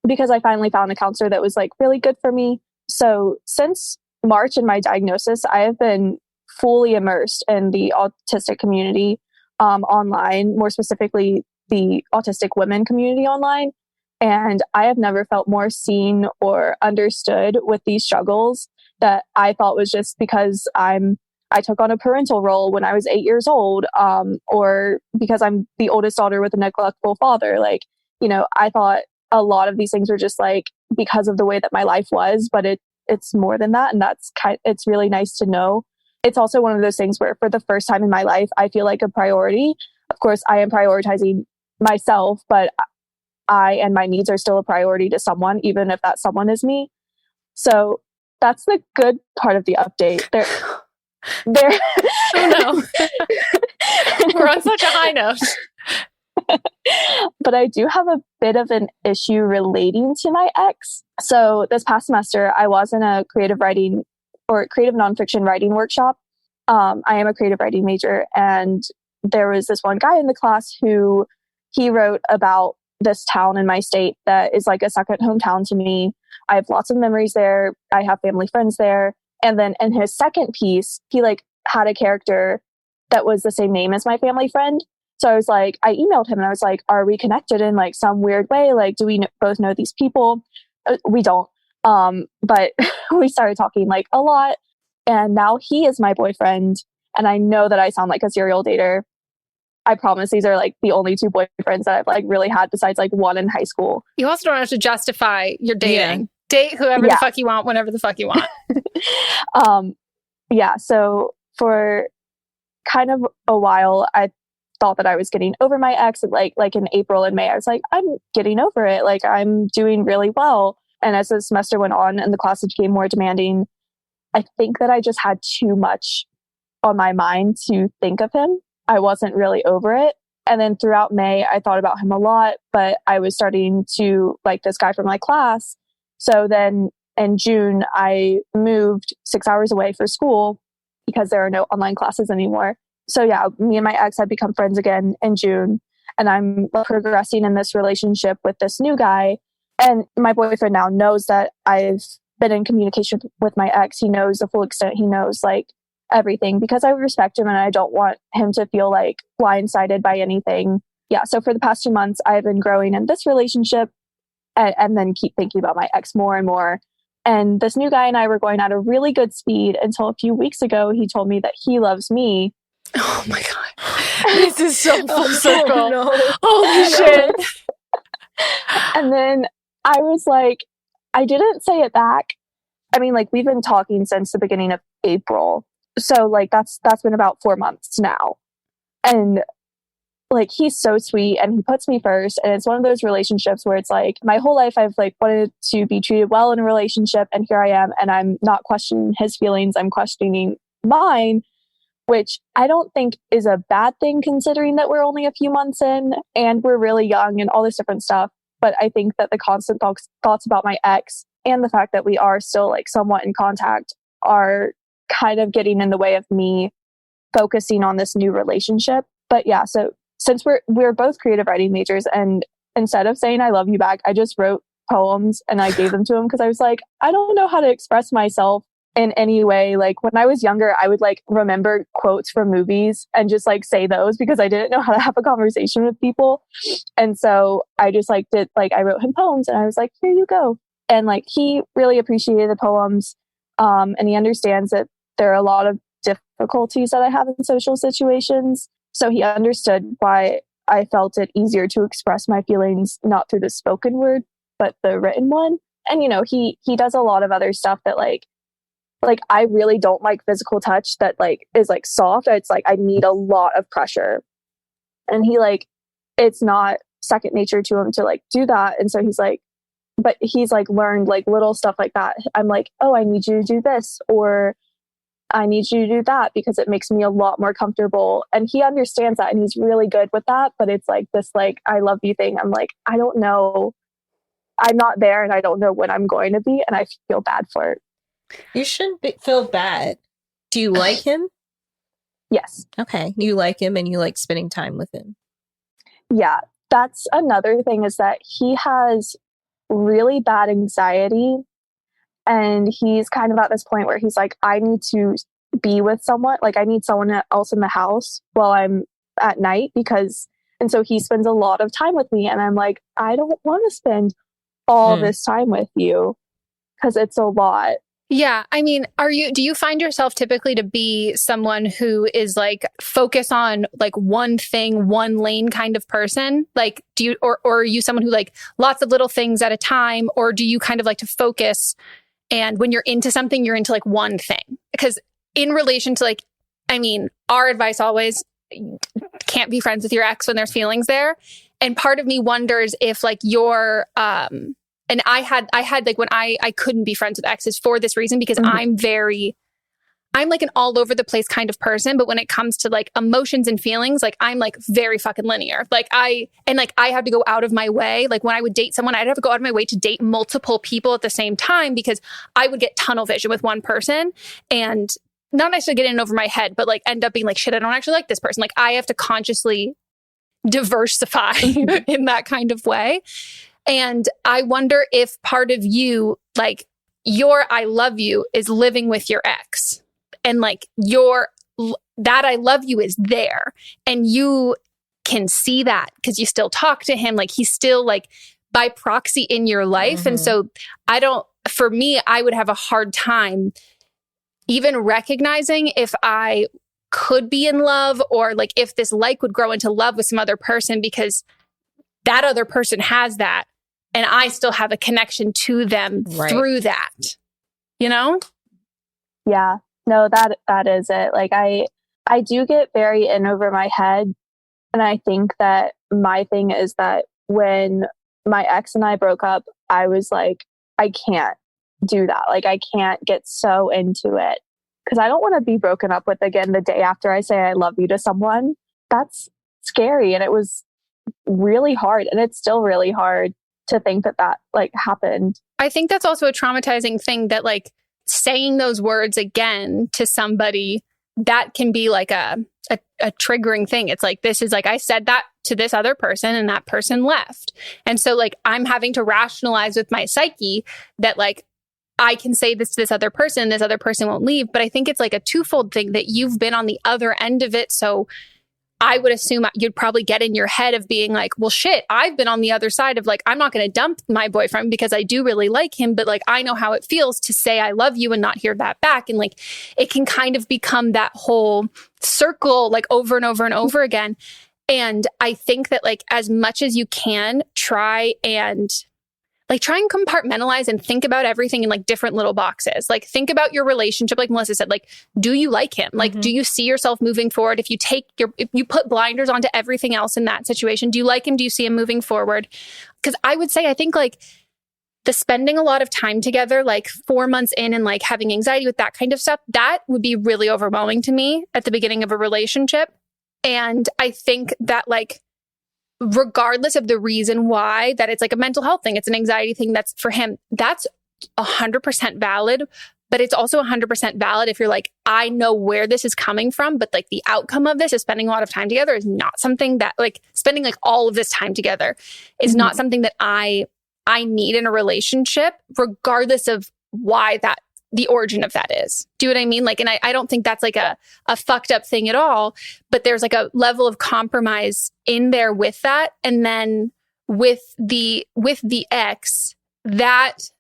because I finally found a counselor that was like really good for me. So since March and my diagnosis, I have been fully immersed in the autistic community online, more specifically the autistic women community online. And I have never felt more seen or understood with these struggles that I thought was just because I took on a parental role when I was 8 years old, or because I'm the oldest daughter with a neglectful father. Like, you know, I thought a lot of these things were just like because of the way that my life was, but it's more than that. And it's really nice to know. It's also one of those things where for the first time in my life, I feel like a priority. Of course, I am prioritizing myself, but I and my needs are still a priority to someone, even if that someone is me. So that's the good part of the update. There. Oh no. We're on such a high note. But I do have a bit of an issue relating to my ex. So this past semester, I was in a creative writing or creative nonfiction writing workshop. I am a creative writing major, and there was this one guy in the class who he wrote about this town in my state that is like a second hometown to me. I have lots of memories there. I have family friends there. And then in his second piece, he like had a character that was the same name as my family friend. So I was like, I emailed him and I was like, are we connected in like some weird way? Like, do we both know these people? We don't. But we started talking like a lot. And now he is my boyfriend. And I know that I sound like a serial dater. I promise these are like the only two boyfriends that I've like really had besides like one in high school. You also don't have to justify your dating. Yeah. Date whoever the fuck you want, whenever the fuck you want. Yeah. So for kind of a while, I thought that I was getting over my ex. Like in April and May, I was like, I'm getting over it. Like I'm doing really well. And as the semester went on and the classes became more demanding, I think that I just had too much on my mind to think of him. I wasn't really over it. And then throughout May, I thought about him a lot, but I was starting to like this guy from my class. So then in June, I moved 6 hours away for school because there are no online classes anymore. So yeah, me and my ex had become friends again in June, and I'm progressing in this relationship with this new guy. And my boyfriend now knows that I've been in communication with my ex. He knows the full extent. He knows like everything because I respect him and I don't want him to feel like blindsided by anything. Yeah. So for the past 2 months, I've been growing in this relationship and then keep thinking about my ex more and more. And this new guy and I were going at a really good speed until a few weeks ago, he told me that he loves me. Oh my God. This is so full circle. Oh, no. Holy shit. And then I was like, I didn't say it back. I mean, like we've been talking since the beginning of April. So like that's been about 4 months now. And like he's so sweet and he puts me first. And it's one of those relationships where it's like my whole life I've like wanted to be treated well in a relationship, and here I am, and I'm not questioning his feelings, I'm questioning mine, which I don't think is a bad thing considering that we're only a few months in and we're really young and all this different stuff. But I think that the constant thoughts about my ex and the fact that we are still like somewhat in contact are kind of getting in the way of me focusing on this new relationship. But yeah, so since we're both creative writing majors, and instead of saying I love you back, I just wrote poems and I gave them to him because I was like, I don't know how to express myself in any way. Like when I was younger, I would like remember quotes from movies and just like say those because I didn't know how to have a conversation with people. And so I just like I wrote him poems and I was like, here you go. And like he really appreciated the poems. And he understands that there are a lot of difficulties that I have in social situations. So he understood why I felt it easier to express my feelings, not through the spoken word, but the written one. And, you know, he does a lot of other stuff that like I really don't like physical touch that like is like soft. It's like I need a lot of pressure. And he like, it's not second nature to him to like do that. And so he's like, but he's like learned like little stuff like that. I'm like, oh, I need you to do this, or I need you to do that because it makes me a lot more comfortable. And he understands that and he's really good with that. But it's like this, like, I love you thing. I'm like, I don't know. I'm not there and I don't know when I'm going to be. And I feel bad for it. You shouldn't feel bad. Do you like him? Yes. Okay. You like him and you like spending time with him. Yeah. That's another thing is that he has really bad anxiety. And he's kind of at this point where he's like, I need to be with someone. Like, I need someone else in the house while I'm at night and so he spends a lot of time with me. And I'm like, I don't want to spend all this time with you because it's a lot. Yeah. I mean, do you find yourself typically to be someone who is like focus on like one thing, one lane kind of person? Like, or are you someone who like lots of little things at a time? Or do you kind of like to focus, and when you're into something, you're into like one thing? Because in relation to like, I mean, our advice always, can't be friends with your ex when there's feelings there. And part of me wonders if like you're, and I had like when I couldn't be friends with exes for this reason, because I'm like an all over the place kind of person. But when it comes to like emotions and feelings, like I'm like very fucking linear. Like I have to go out of my way. Like when I would date someone, I'd have to go out of my way to date multiple people at the same time because I would get tunnel vision with one person and not necessarily get in over my head, but like end up being like, shit, I don't actually like this person. Like I have to consciously diversify in that kind of way. And I wonder if part of you, like your I love you is living with your ex, and like that I love you is there, and you can see that because you still talk to him. Like he's still like by proxy in your life. And so for me, I would have a hard time even recognizing if I could be in love, or like if this like would grow into love with some other person, because that other person has that. And I still have a connection to them through that, you know? Yeah, no, that is it. Like I do get very in over my head. And I think that my thing is that when my ex and I broke up, I was like, I can't do that. Like I can't get so into it because I don't want to be broken up with again the day after I say I love you to someone. That's scary. And it was really hard. And it's still really hard to think that like happened. I think that's also a traumatizing thing, that like saying those words again to somebody, that can be like a triggering thing. It's like, this is like, I said that to this other person and that person left. And so like, I'm having to rationalize with my psyche that like, I can say this to this other person won't leave. But I think it's like a twofold thing, that you've been on the other end of it. So I would assume you'd probably get in your head of being like, well, shit, I've been on the other side of like, I'm not going to dump my boyfriend because I do really like him. But like, I know how it feels to say I love you and not hear that back. And like, it can kind of become that whole circle, like over and over and over again. And I think that like, as much as you can, try and compartmentalize and think about everything in like different little boxes. Like think about your relationship. Like Melissa said, like, do you like him? Like, do you see yourself moving forward? If you put blinders onto everything else in that situation, do you like him? Do you see him moving forward? Because I would say, I think like the spending a lot of time together, like 4 months in and like having anxiety with that kind of stuff, that would be really overwhelming to me at the beginning of a relationship. And I think that like, regardless of the reason why, that it's like a mental health thing, it's an anxiety thing, that's for him, that's 100% valid. But it's also 100% valid if you're like, I know where this is coming from, but like the outcome of this is spending a lot of time together is not something that like spending like all of this time together is not something that I need in a relationship, regardless of why that the origin of that is. Do you know what I mean? Like, and I don't think that's like a fucked up thing at all, but there's like a level of compromise in there with that. And then with the ex, that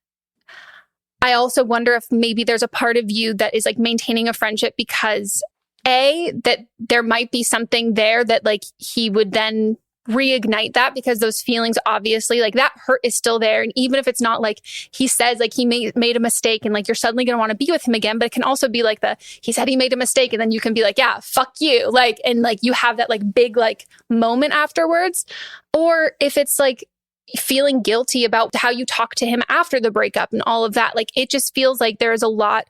I also wonder if maybe there's a part of you that is like maintaining a friendship because that there might be something there that like he would then reignite that, because those feelings, obviously, like that hurt is still there. And even if it's not like he says like he made a mistake and like you're suddenly going to want to be with him again, but it can also be like he said he made a mistake, and then you can be like, yeah, fuck you. Like, and like you have that like big like moment afterwards. Or if it's like feeling guilty about how you talk to him after the breakup and all of that, like it just feels like there's a lot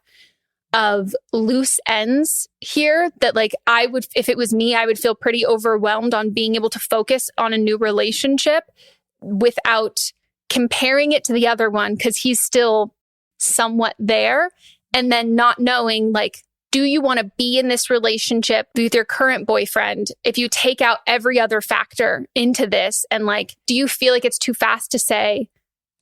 of loose ends here that like I would, if it was me, I would feel pretty overwhelmed on being able to focus on a new relationship without comparing it to the other one, because he's still somewhat there. And then not knowing like, do you want to be in this relationship with your current boyfriend if you take out every other factor into this? And like, do you feel like it's too fast to say,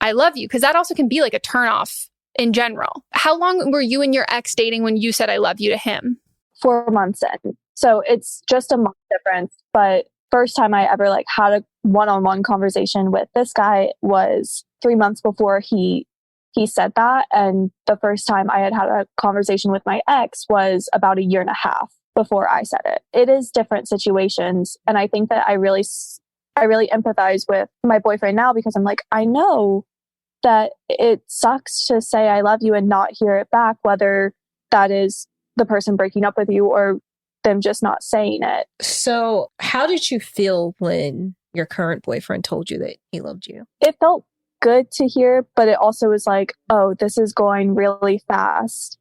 I love you, because that also can be like a turnoff in general. How long were you and your ex dating when you said I love you to him? 4 months in. So it's just a month difference. But first time I ever like had a one-on-one conversation with this guy was 3 months before he said that. And the first time I had a conversation with my ex was about 1.5 years before I said it. It is different situations. And I think that I really empathize with my boyfriend now, because I'm like, I know that it sucks to say I love you and not hear it back, whether that is the person breaking up with you or them just not saying it. So how did you feel when your current boyfriend told you that he loved you? It felt good to hear, but it also was like, oh, this is going really fast.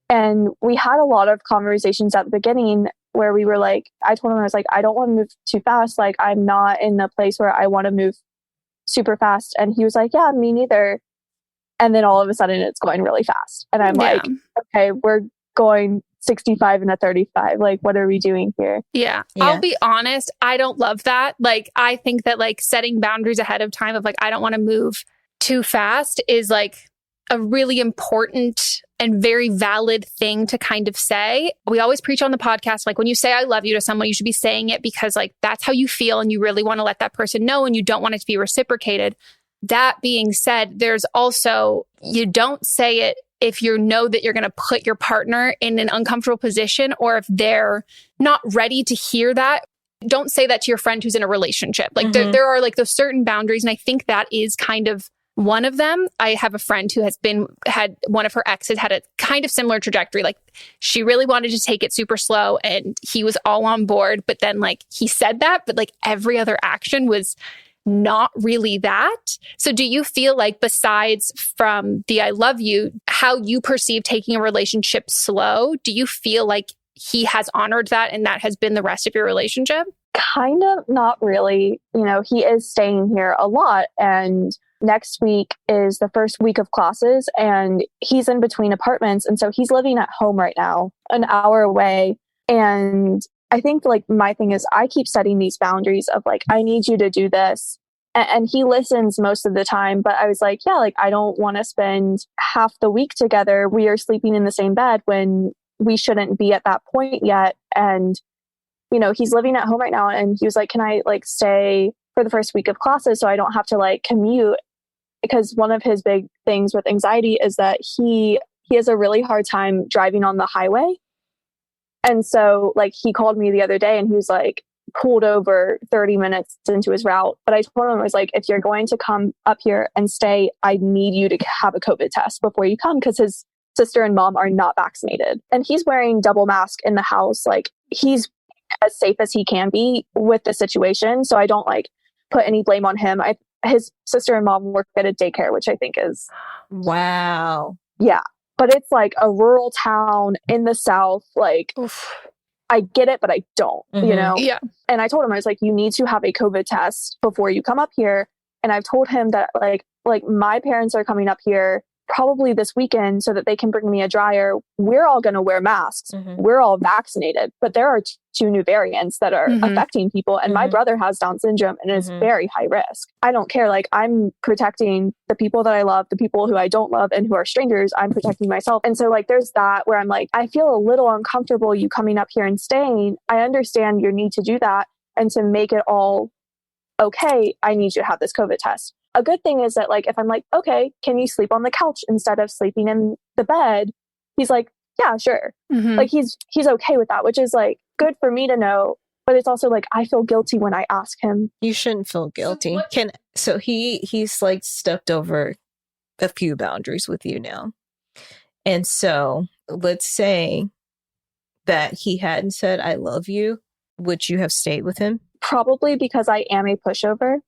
And we had a lot of conversations at the beginning where we were like, I told him, I was like, I don't want to move too fast. Like, I'm not in a place where I want to move super fast. And he was like, yeah, me neither. And then all of a sudden it's going really fast. And I'm like, okay, we're going 65 and a 35. Like, what are we doing here? Yeah. I'll be honest. I don't love that. Like, I think that like setting boundaries ahead of time of like, I don't want to move too fast is like a really important and very valid thing to kind of say. We always preach on the podcast, like when you say I love you to someone, you should be saying it because like that's how you feel and you really want to let that person know and you don't want it to be reciprocated. That being said, there's also, you don't say it if you know that you're going to put your partner in an uncomfortable position, or if they're not ready to hear that. Don't say that to your friend who's in a relationship. Like there are like those certain boundaries. And I think that is kind of one of them. I have a friend who had one of her exes had a kind of similar trajectory. Like she really wanted to take it super slow and he was all on board. But then like he said that, but like every other action was not really that. So do you feel like, besides from the I love you, how you perceive taking a relationship slow, do you feel like he has honored that and that has been the rest of your relationship? Kind of, not really. You know, he is staying here a lot, and next week is the first week of classes and he's in between apartments. And so he's living at home right now, an hour away. And I think like my thing is I keep setting these boundaries of like, I need you to do this. And he listens most of the time. But I was like, yeah, like I don't want to spend half the week together. We are sleeping in the same bed when we shouldn't be at that point yet. And, you know, he's living at home right now. And he was like, can I like stay for the first week of classes so I don't have to like commute? Because one of his big things with anxiety is that he has a really hard time driving on the highway. And so like he called me the other day and he was like pulled over 30 minutes into his route. But I told him, I was like, if you're going to come up here and stay, I need you to have a COVID test before you come, because his sister and mom are not vaccinated. And he's wearing double mask in the house. Like he's as safe as he can be with the situation. So I don't like put any blame on him. His sister and mom work at a daycare, which I think is... Wow. Yeah. But it's like a rural town in the South. Like, oof. I get it, but I don't, you know? Yeah. And I told him, I was like, you need to have a COVID test before you come up here. And I've told him that like my parents are coming up here probably this weekend so that they can bring me a dryer. We're all going to wear masks. We're all vaccinated, but there are two new variants that are affecting people. And my brother has Down syndrome and is very high risk. I don't care. Like I'm protecting the people that I love, the people who I don't love and who are strangers. I'm protecting myself. And so like, there's that where I'm like, I feel a little uncomfortable you coming up here and staying. I understand your need to do that. And to make it all okay, I need you to have this COVID test. A good thing is that like, if I'm like, okay, can you sleep on the couch instead of sleeping in the bed? He's like, yeah, sure. Like he's okay with that, which is like good for me to know. But it's also like, I feel guilty when I ask him. You shouldn't feel guilty. So he's like stepped over a few boundaries with you now. And so let's say that he hadn't said, I love you. Would you have stayed with him? Probably, because I am a pushover.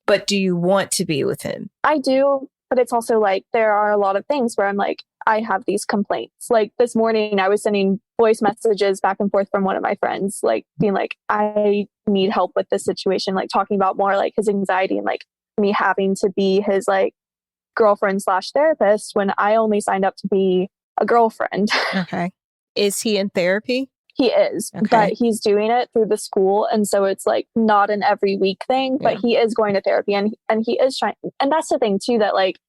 But do you want to be with him? I do, but it's also like there are a lot of things where I'm like, I have these complaints. Like this morning, I was sending voice messages back and forth from one of my friends, like being like, I need help with this situation, like talking about more like his anxiety and like me having to be his like girlfriend / therapist when I only signed up to be a girlfriend. Okay. Is he in therapy? He is, Okay. but he's doing it through the school. And so it's like not an every week thing, but he is going to therapy and he is trying. And that's the thing too, that like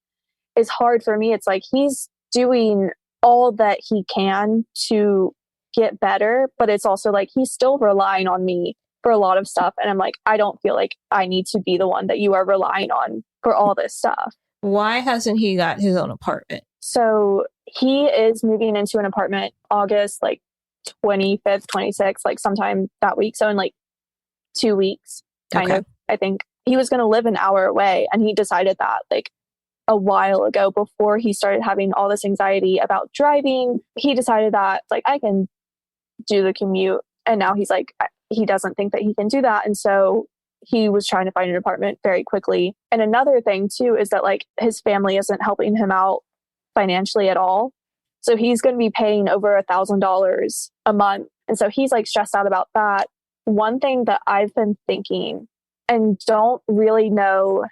is hard for me. It's like he's doing all that he can to get better, but it's also like he's still relying on me for a lot of stuff. And I'm like, I don't feel like I need to be the one that you are relying on for all this stuff. Why hasn't he got his own apartment? So he is moving into an apartment August, like 25th, 26th, like sometime that week. So in like 2 weeks, kind of, I think he was going to live an hour away. And he decided that like a while ago, before he started having all this anxiety about driving, he decided that like I can do the commute. And now he's like, he doesn't think that he can do that. And so he was trying to find an apartment very quickly. And another thing too is that like his family isn't helping him out financially at all. So he's going to be paying over $1,000 a month. And so he's like stressed out about that. One thing that I've been thinking and don't really know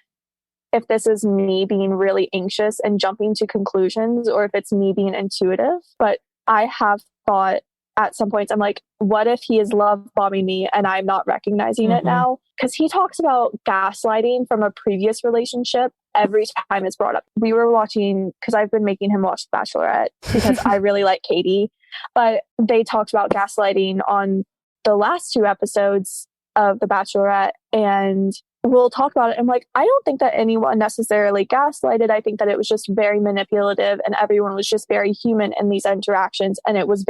if this is me being really anxious and jumping to conclusions or if it's me being intuitive, but I have thought at some points, I'm like, what if he is love bombing me and I'm not recognizing it now? Because he talks about gaslighting from a previous relationship every time it's brought up. We were watching, because I've been making him watch The Bachelorette because I really like Katie, but they talked about gaslighting on the last 2 episodes of The Bachelorette, and we'll talk about it. I'm like, I don't think that anyone necessarily gaslighted. I think that it was just very manipulative and everyone was just very human in these interactions. And it was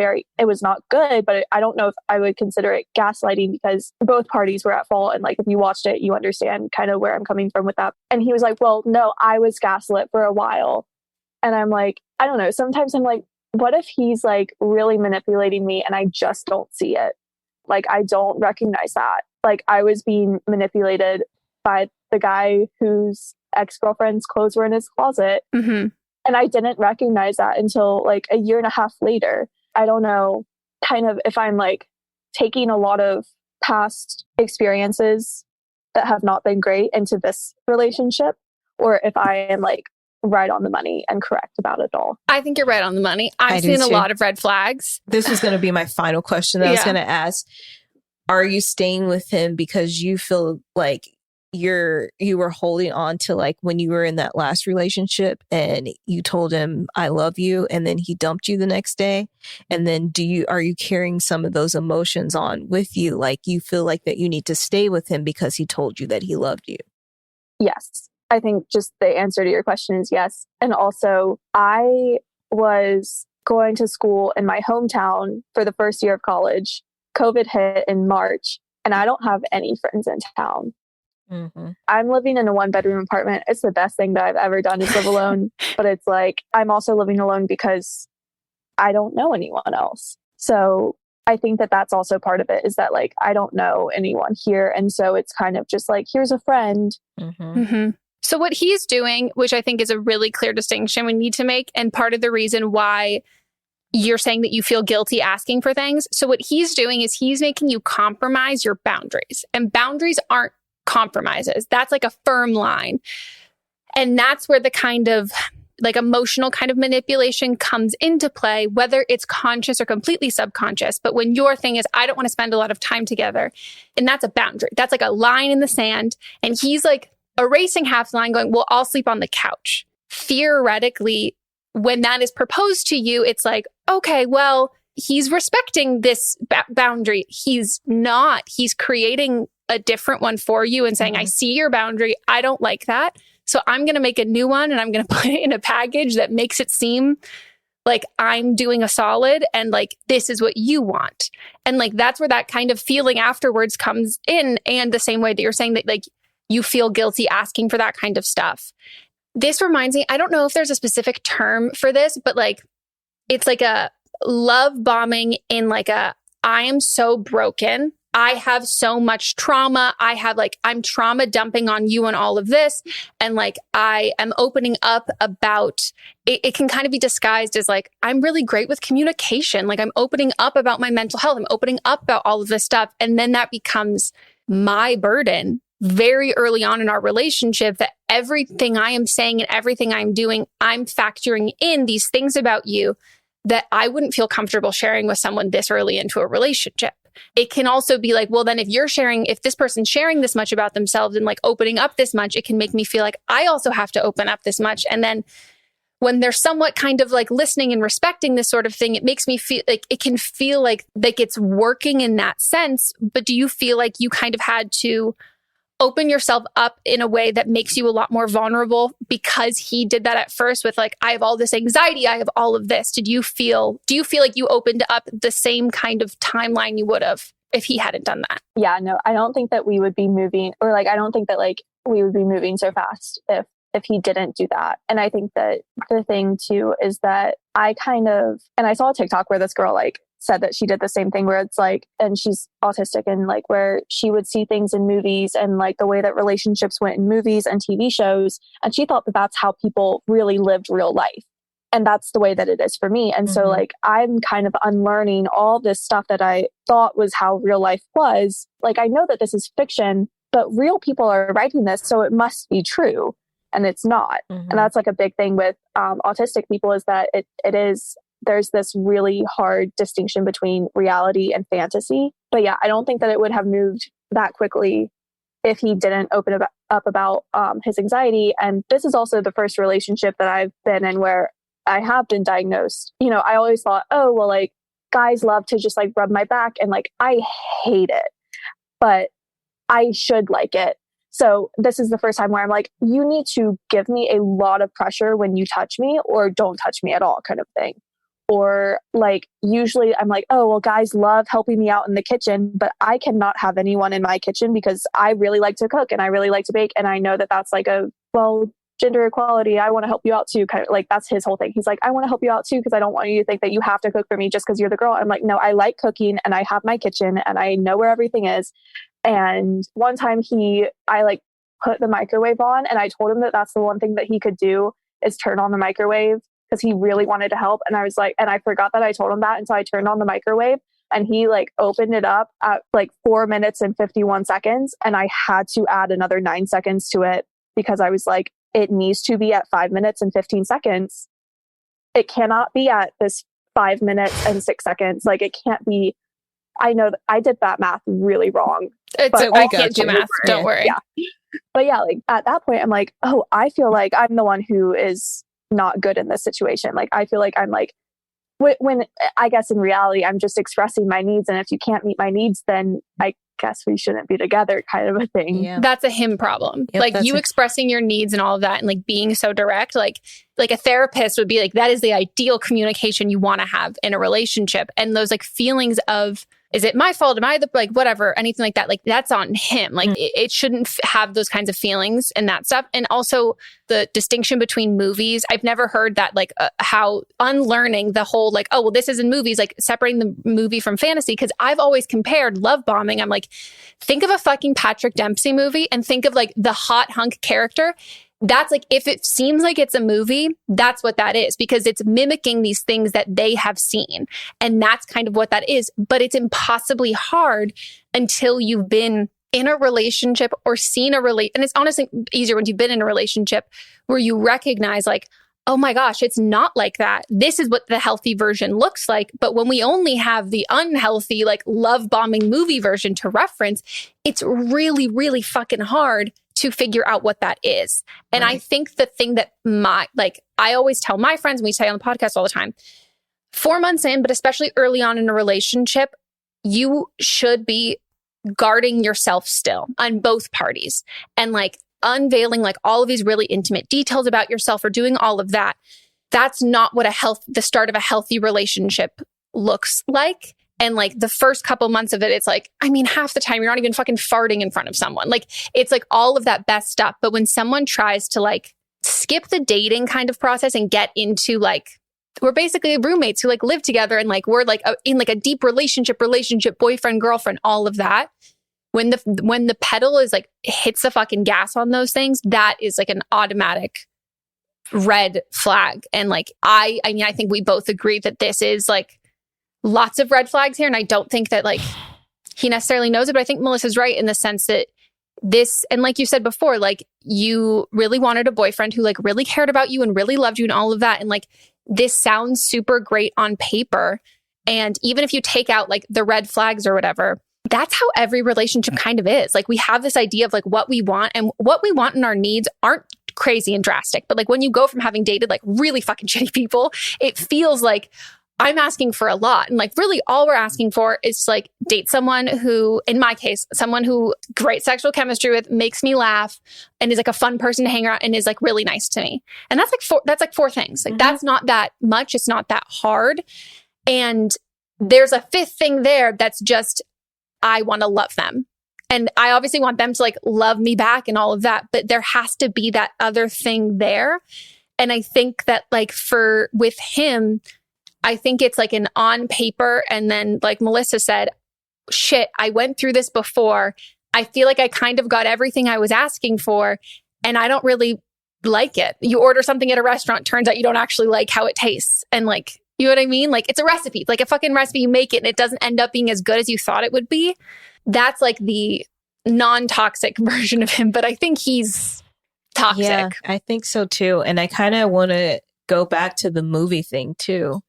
not good, but I don't know if I would consider it gaslighting because both parties were at fault. And like, if you watched it, you understand kind of where I'm coming from with that. And he was like, well, no, I was gaslit for a while. And I'm like, I don't know. Sometimes I'm like, what if he's like really manipulating me and I just don't see it? Like, I don't recognize that. Like, I was being manipulated by the guy whose ex-girlfriend's clothes were in his closet. And I didn't recognize that until like a year and a half later. I don't know kind of if I'm like taking a lot of past experiences that have not been great into this relationship, or if I am like right on the money and correct about it all. I think you're right on the money. I've seen a lot of red flags. This was going to be my final question that I was going to ask. Are you staying with him because you feel like you were holding on to like when you were in that last relationship and you told him I love you and then he dumped you the next day? And then are you carrying some of those emotions on with you? Like you feel like that you need to stay with him because he told you that he loved you? Yes. I think just the answer to your question is yes. And also I was going to school in my hometown for the first year of college. COVID hit in March and I don't have any friends in town. I'm living in a 1-bedroom apartment. It's the best thing that I've ever done is live alone. But it's like, I'm also living alone because I don't know anyone else. So I think that that's also part of it is that like, I don't know anyone here. And so it's kind of just like, here's a friend. So what he's doing, which I think is a really clear distinction we need to make, and part of the reason why you're saying that you feel guilty asking for things. So what he's doing is he's making you compromise your boundaries, and boundaries aren't compromises. That's like a firm line. And that's where the kind of like emotional kind of manipulation comes into play, whether it's conscious or completely subconscious. But when your thing is, I don't want to spend a lot of time together, and that's a boundary. That's like a line in the sand. And he's like erasing half the line going, well, I'll sleep on the couch. Theoretically, when that is proposed to you, it's like, okay, well, he's respecting this boundary. He's not. He's creating a different one for you and saying, I see your boundary. I don't like that. So I'm going to make a new one and I'm going to put it in a package that makes it seem like I'm doing a solid and like, this is what you want. And like, that's where that kind of feeling afterwards comes in. And the same way that you're saying that like, you feel guilty asking for that kind of stuff. This reminds me, I don't know if there's a specific term for this, but like, it's like a love bombing in like I am so broken. I have so much trauma. I'm trauma dumping on you and all of this. And like, I am opening up about, it can kind of be disguised as like, I'm really great with communication. Like I'm opening up about my mental health. I'm opening up about all of this stuff. And then that becomes my burden very early on in our relationship, that everything I am saying and everything I'm doing, I'm factoring in these things about you that I wouldn't feel comfortable sharing with someone this early into a relationship. It can also be like, well, then if this person's sharing this much about themselves and like opening up this much, it can make me feel like I also have to open up this much. And then when they're somewhat kind of like listening and respecting this sort of thing, it makes me feel like it can feel like it's working in that sense. But do you feel like you kind of had to open yourself up in a way that makes you a lot more vulnerable because he did that at first with like, I have all this anxiety, I have all of this. Do you feel like you opened up the same kind of timeline you would have if he hadn't done that? Yeah, no, I don't think that we would be moving, or like, I don't think that like we would be moving so fast if he didn't do that. And I think that the thing too is that I saw a TikTok where this girl like said that she did the same thing where it's like, and she's autistic, and like where she would see things in movies and like the way that relationships went in movies and TV shows. And she thought that that's how people really lived real life. And that's the way that it is for me. And so like, I'm kind of unlearning all this stuff that I thought was how real life was. Like, I know that this is fiction, but real people are writing this, so it must be true. And it's not. And that's like a big thing with autistic people, is that there's this really hard distinction between reality and fantasy. But yeah, I don't think that it would have moved that quickly if he didn't open up about his anxiety. And this is also the first relationship that I've been in where I have been diagnosed. You know, I always thought, oh, well, like guys love to just like rub my back, and like I hate it, but I should like it. So this is the first time where I'm like, you need to give me a lot of pressure when you touch me, or don't touch me at all, kind of thing. Or like, usually I'm like, oh, well, guys love helping me out in the kitchen, but I cannot have anyone in my kitchen because I really like to cook and I really like to bake. And I know that that's like gender equality. I want to help you out too. Kind of like, that's his whole thing. He's like, I want to help you out too, because I don't want you to think that you have to cook for me just because you're the girl. I'm like, no, I like cooking and I have my kitchen and I know where everything is. And one time I like put the microwave on, and I told him that that's the one thing that he could do is turn on the microwave, because he really wanted to help. And I was like, and I forgot that I told him that until I turned on the microwave, and he like opened it up at like 4 minutes and 51 seconds. And I had to add another 9 seconds to it because I was like, it needs to be at 5 minutes and 15 seconds. It cannot be at this 5 minutes and 6 seconds. Like, it can't be. I know that I did that math really wrong. I can't do math. Don't worry. Yeah. But yeah, like at that point, I'm like, oh, I feel like I'm the one who is not good in this situation. Like, I feel like I'm like, when I guess in reality, I'm just expressing my needs. And if you can't meet my needs, then I guess we shouldn't be together, kind of a thing. Yeah. That's a him problem. Yep, like you expressing your needs and all of that, and like being so direct, like a therapist would be like, that is the ideal communication you want to have in a relationship. And those like feelings of, is it my fault? Am I like, whatever, anything like that? Like, that's on him. Like, it shouldn't have those kinds of feelings and that stuff. And also the distinction between movies. I've never heard that, like, how unlearning the whole, like, oh, well, this is in movies, like separating the movie from fantasy. Cause I've always compared love bombing. I'm like, think of a fucking Patrick Dempsey movie and think of like the hot hunk character. That's like, if it seems like it's a movie, that's what that is, because it's mimicking these things that they have seen. And that's kind of what that is. But it's impossibly hard until you've been in a relationship or seen a relationship. And it's honestly easier when you've been in a relationship where you recognize like, oh my gosh, it's not like that. This is what the healthy version looks like. But when we only have the unhealthy, like love bombing movie version to reference, it's really, really fucking hard to figure out what that is. And right. I think the thing that I always tell my friends, and we say on the podcast all the time, 4 months in, but especially early on in a relationship, you should be guarding yourself still on both parties and like unveiling like all of these really intimate details about yourself or doing all of that. That's not what the start of a healthy relationship looks like. And like the first couple months of it, it's like, I mean, half the time you're not even fucking farting in front of someone. Like, it's like all of that best stuff. But when someone tries to like skip the dating kind of process and get into like, we're basically roommates who like live together and like, we're like in like a deep relationship, boyfriend, girlfriend, all of that. When the pedal is like hits the fucking gas on those things, that is like an automatic red flag. And like, I mean, I think we both agree that this is like, lots of red flags here. And I don't think that like he necessarily knows it, but I think Melissa's right in the sense that this, and like you said before, like you really wanted a boyfriend who like really cared about you and really loved you and all of that. And like this sounds super great on paper. And even if you take out like the red flags or whatever, that's how every relationship kind of is. Like we have this idea of like what we want, and what we want and our needs aren't crazy and drastic. But like when you go from having dated like really fucking shitty people, it feels like I'm asking for a lot. And like really all we're asking for is to like date someone who, in my case, someone who great sexual chemistry with, makes me laugh, and is like a fun person to hang around, and is like really nice to me. And that's like four things. Like that's not that much. It's not that hard. And there's a fifth thing there that's just, I want to love them. And I obviously want them to like love me back and all of that, but there has to be that other thing there. And I think that like with him, I think it's like an on paper. And then like Melissa said, shit, I went through this before. I feel like I kind of got everything I was asking for, and I don't really like it. You order something at a restaurant, turns out you don't actually like how it tastes. And like, you know what I mean? Like it's a recipe, like a fucking recipe, you make it and it doesn't end up being as good as you thought it would be. That's like the non-toxic version of him, but I think he's toxic. Yeah, I think so too. And I kind of want to go back to the movie thing too,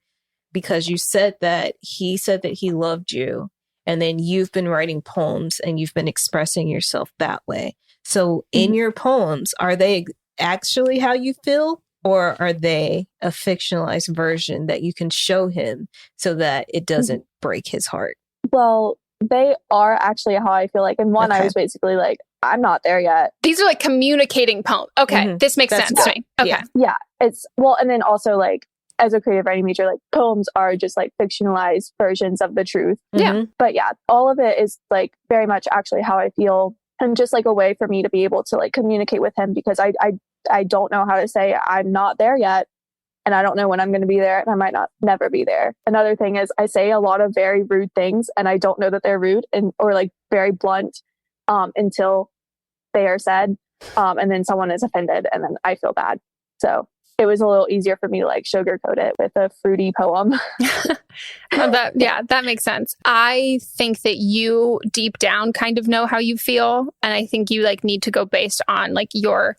because you said that he loved you, and then you've been writing poems and you've been expressing yourself that way. So in your poems, are they actually how you feel? Or are they a fictionalized version that you can show him so that it doesn't break his heart? Well, they are actually how I feel like. And one, I was basically like, I'm not there yet. These are like communicating poems. Okay, this makes sense to me. Okay. Yeah. It's, well, and then also like, as a creative writing major, like poems are just like fictionalized versions of the truth. Yeah. But yeah, all of it is like very much actually how I feel, and just like a way for me to be able to like communicate with him, because I don't know how to say I'm not there yet, and I don't know when I'm going to be there, and I might not never be there. Another thing is I say a lot of very rude things, and I don't know that they're rude or like very blunt until they are said, and then someone is offended, and then I feel bad. So it was a little easier for me to like sugarcoat it with a fruity poem. That makes sense. I think that you deep down kind of know how you feel, and I think you like need to go based on like your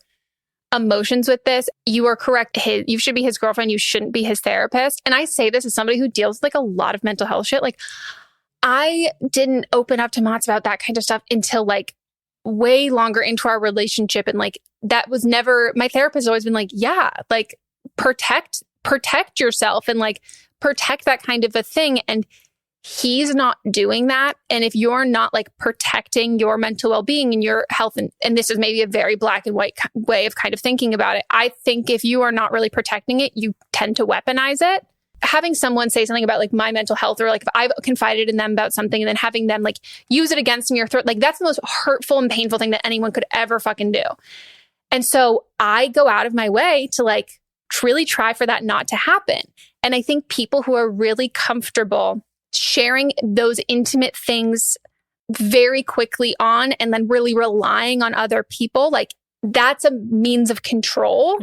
emotions with this. You are correct. You should be his girlfriend. You shouldn't be his therapist. And I say this as somebody who deals with like a lot of mental health shit. Like I didn't open up to Mats about that kind of stuff until like way longer into our relationship. And like, that was never, my therapist has always been like, yeah, like protect yourself and like protect that kind of a thing. And he's not doing that. And if you're not like protecting your mental well-being and your health, and this is maybe a very black and white way of kind of thinking about it, I think if you are not really protecting it, you tend to weaponize it. Having someone say something about like my mental health, or like if I've confided in them about something and then having them like use it against me or throw, like that's the most hurtful and painful thing that anyone could ever fucking do. And so I go out of my way to like really try for that not to happen. And I think people who are really comfortable sharing those intimate things very quickly on and then really relying on other people, like that's a means of control.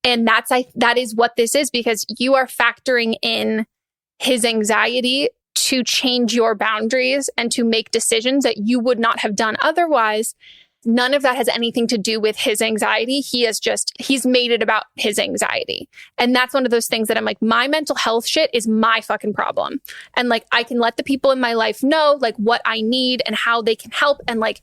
And that is what this is, because you are factoring in his anxiety to change your boundaries and to make decisions that you would not have done otherwise. None of that has anything to do with his anxiety. He's made it about his anxiety. And that's one of those things that I'm like, my mental health shit is my fucking problem. And like, I can let the people in my life know like what I need and how they can help and like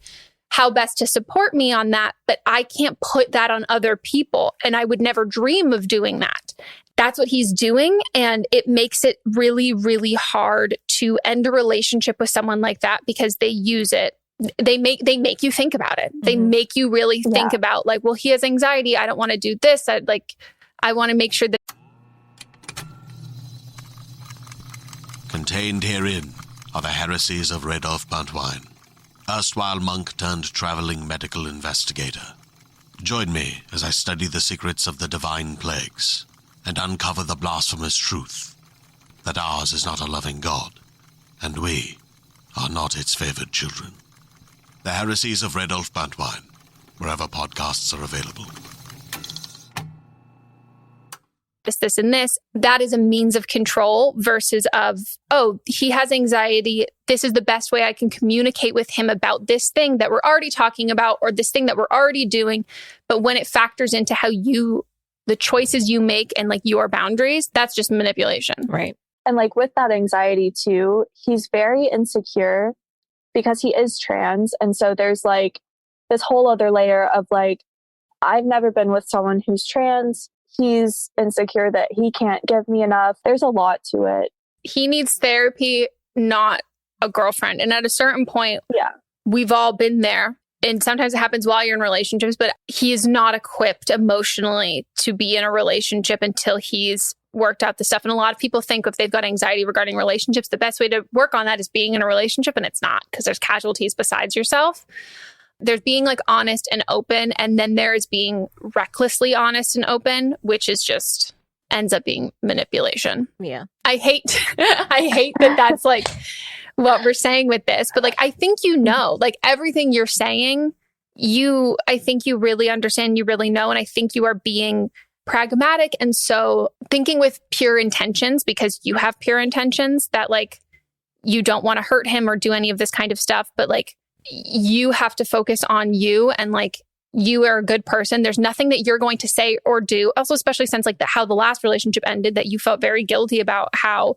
how best to support me on that. But I can't put that on other people. And I would never dream of doing that. That's what he's doing. And it makes it really, really hard to end a relationship with someone like that, because they use it. They make you think about it. They make you really think about like, well, he has anxiety. I don't want to do this. I want to make sure that. Contained herein are the heresies of Radolf Buntwine, erstwhile monk turned traveling medical investigator. Join me as I study the secrets of the divine plagues and uncover the blasphemous truth that ours is not a loving God, and we are not its favored children. The Heresies of Radolf Buntwine, wherever podcasts are available. This and this, that is a means of control versus of, oh, he has anxiety. This is the best way I can communicate with him about this thing that we're already talking about, or this thing that we're already doing. But when it factors into how you the choices you make and like your boundaries, that's just manipulation. Right. And like with that anxiety too, he's very insecure because he is trans. And so there's like this whole other layer of like, I've never been with someone who's trans. He's insecure that he can't give me enough. There's a lot to it. He needs therapy, not a girlfriend. And at a certain point, we've all been there. And sometimes it happens while you're in relationships, but he is not equipped emotionally to be in a relationship until he's worked out the stuff. And a lot of people think if they've got anxiety regarding relationships, the best way to work on that is being in a relationship. And it's not, because there's casualties besides yourself. There's being like honest and open. And then there's being recklessly honest and open, which is just ends up being manipulation. Yeah. I hate that that's like what we're saying with this, but like, I think, like everything you're saying, I think you really understand, you really know. And I think you are being pragmatic. And so thinking with pure intentions, because you have pure intentions that like, you don't want to hurt him or do any of this kind of stuff, but like, you have to focus on you and like, you are a good person. There's nothing that you're going to say or do. Also, especially since like how the last relationship ended, that you felt very guilty about how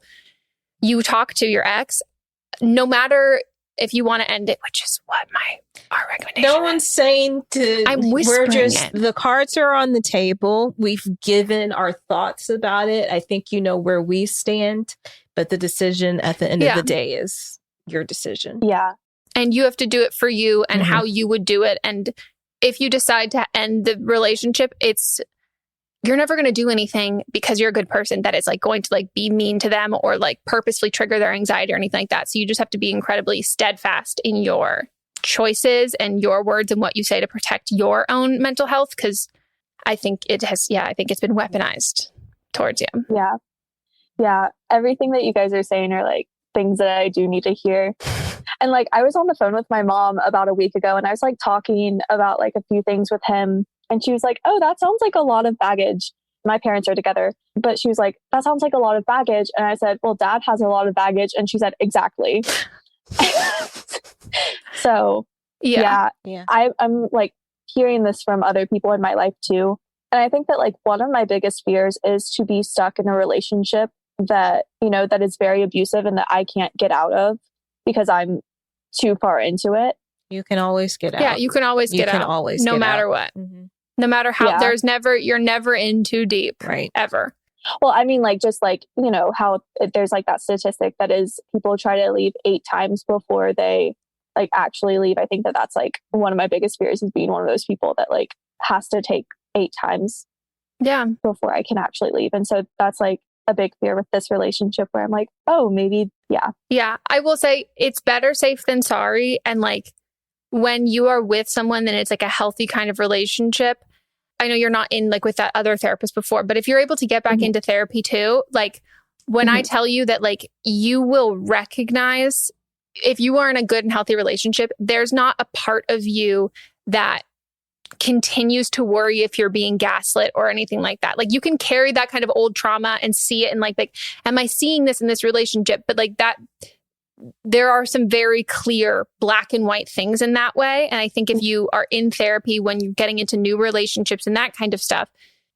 you talked to your ex. No matter if you want to end it, which is what our recommendation. No one's saying to. I'm whispering the cards are on the table. We've given our thoughts about it. I think you know where we stand, but the decision at the end of the day is your decision. Yeah. And you have to do it for you and how you would do it. And if you decide to end the relationship, you're never going to do anything because you're a good person that is like going to like be mean to them or like purposefully trigger their anxiety or anything like that. So you just have to be incredibly steadfast in your choices and your words and what you say to protect your own mental health. Because I think it's been weaponized towards you. Yeah. Yeah. Everything that you guys are saying are like things that I do need to hear. And like, I was on the phone with my mom about a week ago and I was like talking about like a few things with him. And she was like, oh, that sounds like a lot of baggage. My parents are together, but she was like, that sounds like a lot of baggage. And I said, well, dad has a lot of baggage. And she said, exactly. So I'm like hearing this from other people in my life too. And I think that like one of my biggest fears is to be stuck in a relationship that, that is very abusive and that I can't get out of because I'm too far into it. You can always get out. Yeah, you can always get out. No matter what. Mm-hmm. No matter how, you're never in too deep. Right. Ever. Well, I mean, like, just like, how there's like that statistic that is people try to leave 8 times before they like actually leave. I think that that's like one of my biggest fears is being one of those people that like has to take 8 times. Yeah. Before I can actually leave. And so that's like a big fear with this relationship where I'm like, oh, maybe. Yeah. Yeah. I will say it's better safe than sorry. And like when you are with someone, then it's like a healthy kind of relationship. I know you're not in like with that other therapist before, but if you're able to get back into therapy too, like when I tell you that like you will recognize if you are in a good and healthy relationship, there's not a part of you that continues to worry if you're being gaslit or anything like that. Like you can carry that kind of old trauma and see it and like, am I seeing this in this relationship? But like that, there are some very clear black and white things in that way. And I think if you are in therapy, when you're getting into new relationships and that kind of stuff,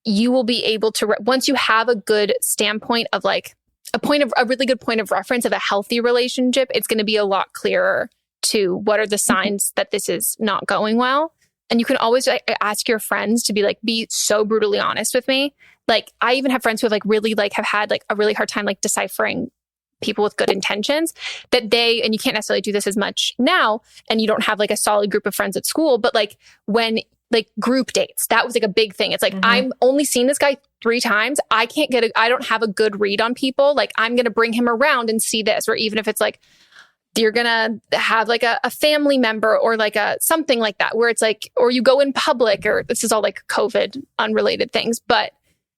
you will be able to, once you have a good standpoint of like a really good point of reference of a healthy relationship, it's going to be a lot clearer to what are the signs that this is not going well. And you can always ask your friends to be so brutally honest with me. Like I even have friends who have like really like have had like a really hard time like deciphering people with good intentions that and you can't necessarily do this as much now and you don't have like a solid group of friends at school, but like when like group dates, that was like a big thing. It's like, I'm only seen this guy 3 times. I don't have a good read on people. Like I'm going to bring him around and see this, or even if it's like, you're going to have like a family member or like something like that where it's like, or you go in public, or this is all like COVID unrelated things, but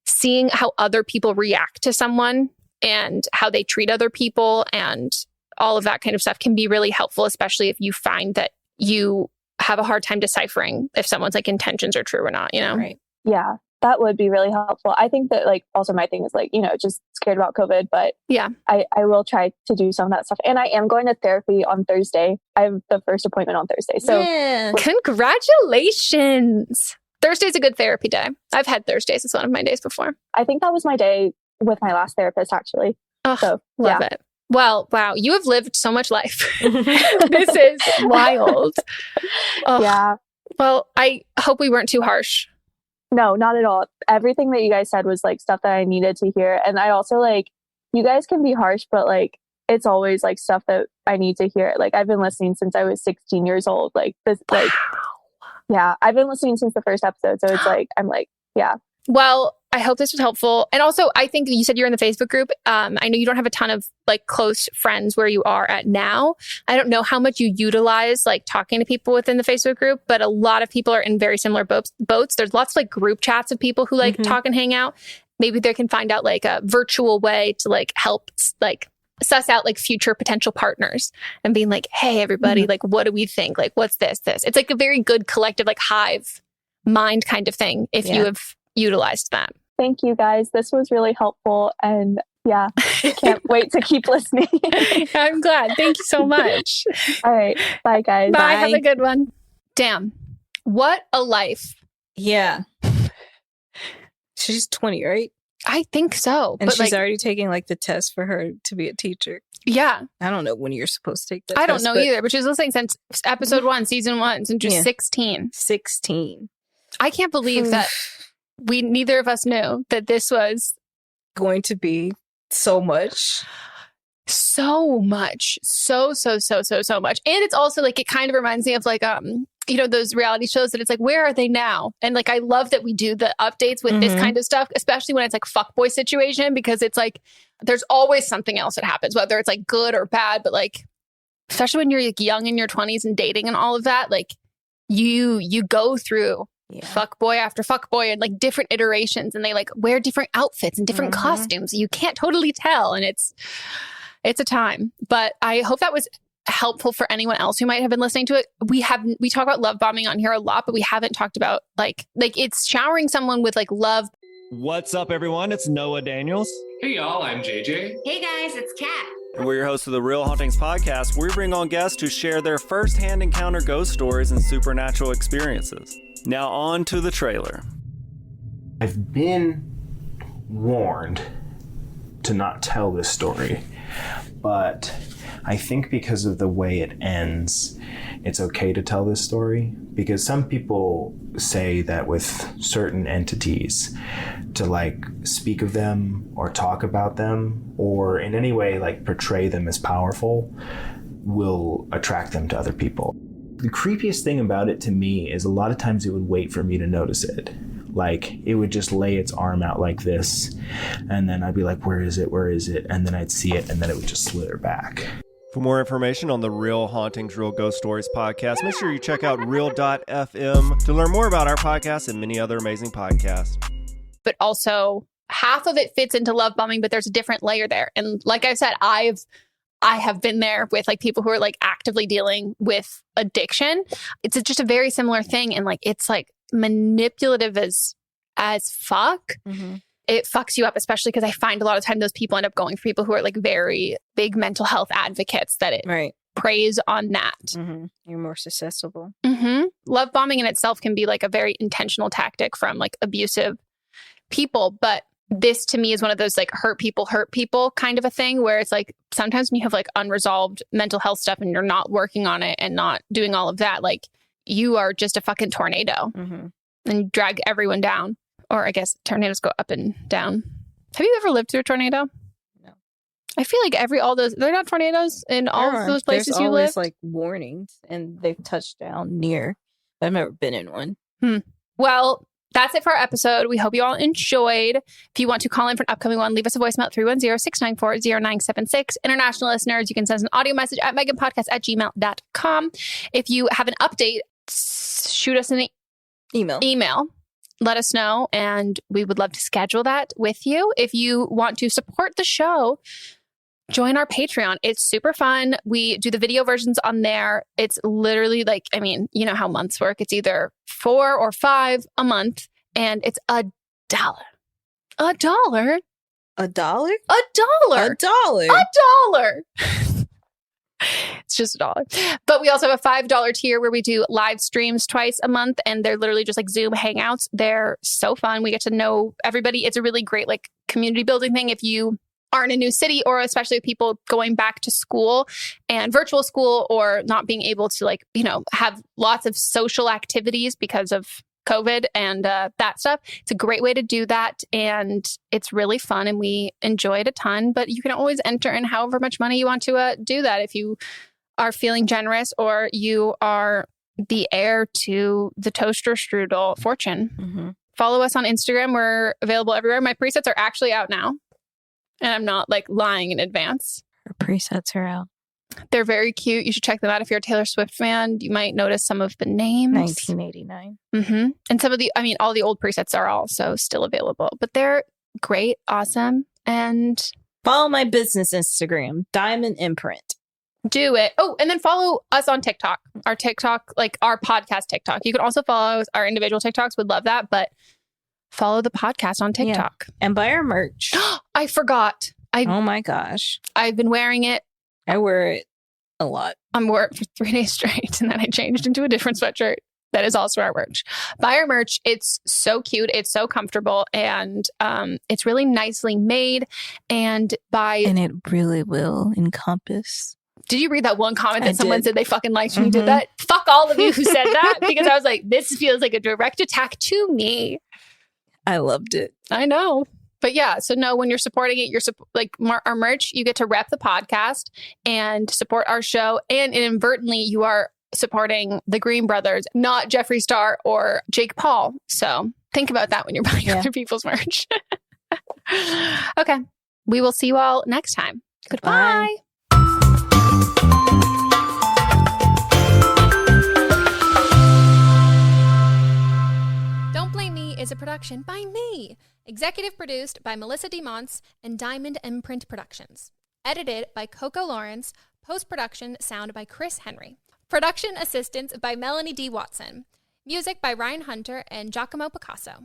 seeing how other people react to someone and how they treat other people and all of that kind of stuff can be really helpful, especially if you find that you have a hard time deciphering if someone's like intentions are true or not, Right. Yeah, that would be really helpful. I think that like also my thing is like, just scared about COVID, but yeah, I will try to do some of that stuff. And I am going to therapy on Thursday. I have the first appointment on Thursday. So yeah. Congratulations. Thursday's a good therapy day. I've had Thursdays as one of my days before. I think that was my day with my last therapist, actually. Oh, so, love it. Well, wow. You have lived so much life. This is wild. Oh. Yeah. Well, I hope we weren't too harsh. No, not at all. Everything that you guys said was like stuff that I needed to hear. And I also like, you guys can be harsh, but like, it's always like stuff that I need to hear. Like, I've been listening since I was 16 years old. Like this, like, yeah, I've been listening since the first episode. So it's like, I'm like, yeah. Well, I hope this was helpful. And also, I think you said you're in the Facebook group. I know you don't have a ton of like close friends where you are at now. I don't know how much you utilize like talking to people within the Facebook group, but a lot of people are in very similar boats. There's lots of like group chats of people who like talk and hang out. Maybe they can find out like a virtual way to like help like suss out like future potential partners and being like, hey, everybody, like, what do we think? Like, what's this? It's like a very good collective, like hive mind kind of thing if you have utilized that. Thank you guys. This was really helpful. And yeah, can't wait to keep listening. I'm glad. Thank you so much. All right. Bye, guys. Bye. Have a good one. Damn. What a life. Yeah. She's 20, right? I think so. And but she's like, already taking like the test for her to be a teacher. Yeah. I don't know when you're supposed to take that I test. don't know either, but she's listening since episode 1, season 1, since she's 16. 16. I can't believe that neither of us knew that this was going to be so much. So much. So much. And it's also like, it kind of reminds me of like, you know, those reality shows that it's like, where are they now? And like, I love that we do the updates with this kind of stuff, especially when it's like fuckboy situation, because it's like, there's always something else that happens, whether it's like good or bad, but like, especially when you're like young in your 20s and dating and all of that, like you go through fuckboy after fuckboy and like different iterations, and they like wear different outfits and different costumes. You can't totally tell. And it's a time, but I hope that was helpful for anyone else who might have been listening to it. We talk about love bombing on here a lot, but we haven't talked about like it's showering someone with like love. What's up, everyone? It's Noah Daniels. Hey, y'all. I'm JJ. Hey, guys. It's Kat. And we're your hosts of the Real Hauntings podcast, where we bring on guests who share their first-hand encounter ghost stories and supernatural experiences. Now on to the trailer. I've been warned to not tell this story, but I think because of the way it ends, it's okay to tell this story, because some people say that with certain entities, to like speak of them or talk about them or in any way like portray them as powerful will attract them to other people. The creepiest thing about it to me is a lot of times it would wait for me to notice it. Like it would just lay its arm out like this, and then I'd be like, where is it? Where is it? And then I'd see it, and then it would just slither back. For more information on the Real Hauntings, Real Ghost Stories podcast, make sure you check out real.fm to learn more about our podcast and many other amazing podcasts. But also half of it fits into love bombing, but there's a different layer there. And like I said, I have been there with like people who are like actively dealing with addiction. It's just a very similar thing. And like, it's like manipulative as fuck. It fucks you up, especially because I find a lot of time those people end up going for people who are like very big mental health advocates, that it preys on that. You're more susceptible. Love bombing in itself can be like a very intentional tactic from like abusive people. But this to me is one of those like hurt people kind of a thing, where it's like sometimes when you have like unresolved mental health stuff and you're not working on it and not doing all of that, like you are just a fucking tornado and drag everyone down. Or I guess tornadoes go up and down. Have you ever lived through a tornado? No. I feel like they're not tornadoes in all of those places you live. There's always like warnings, and they've touched down near. I've never been in one. Well, that's it for our episode. We hope you all enjoyed. If you want to call in for an upcoming one, leave us a voicemail at 310-694-0976. International listeners, you can send us an audio message at meghanpodcast@gmail.com. If you have an update, shoot us an email. Let us know, and we would love to schedule that with you. If you want to support the show, join our Patreon. It's super fun. We do the video versions on there. It's literally like, I mean, you know how months work. It's either $4 or $5 a month, and it's $1. $1? $1? $1? $1. $1. It's just $1. But we also have a $5 tier where we do live streams twice a month, and they're literally just like Zoom hangouts. They're so fun. We get to know everybody. It's a really great like community building thing if you are in a new city, or especially people going back to school and virtual school, or not being able to like, you know, have lots of social activities because of COVID and that stuff. It's a great way to do that. And it's really fun and we enjoy it a ton, but you can always enter in however much money you want to do that. If you are feeling generous or you are the heir to the toaster strudel fortune. Mm-hmm. Follow us on Instagram. We're available everywhere. My presets are actually out now. And I'm not like lying in advance. Her presets are out. They're very cute. You should check them out if you're a Taylor Swift fan. You might notice some of the names. 1989. Mm-hmm. And some of the, I mean, all the old presets are also still available, but they're great, awesome. And follow my business Instagram, Diamond Imprint. Do it. Oh, and then follow us on TikTok. Our TikTok, like our podcast TikTok. You can also follow our individual TikToks. Would love that, but follow the podcast on TikTok. Yeah. And buy our merch. I forgot. Oh my gosh. I've been wearing it. I wear it a lot. I'm wearing it for 3 days straight, and then I changed into a different sweatshirt that is also our merch. Buy our merch. It's so cute. It's so comfortable, and it's really nicely made. And it really will encompass. Did you read that one comment that someone said they fucking liked when you did that? Fuck all of you who said that, because I was like, this feels like a direct attack to me. I loved it. I know. But yeah, so no, when you're supporting it, you're like our merch, you get to rep the podcast and support our show. And inadvertently, you are supporting the Green Brothers, not Jeffree Star or Jake Paul. So think about that when you're buying other people's merch. Okay. We will see you all next time. Goodbye. Bye. Don't Blame Me is a production by me. Executive produced by Melissa DeMonts and Diamond Imprint Productions. Edited by Coco Lawrence. Post-production sound by Chris Henry. Production assistance by Melanie D. Watson. Music by Ryan Hunter and Giacomo Picasso.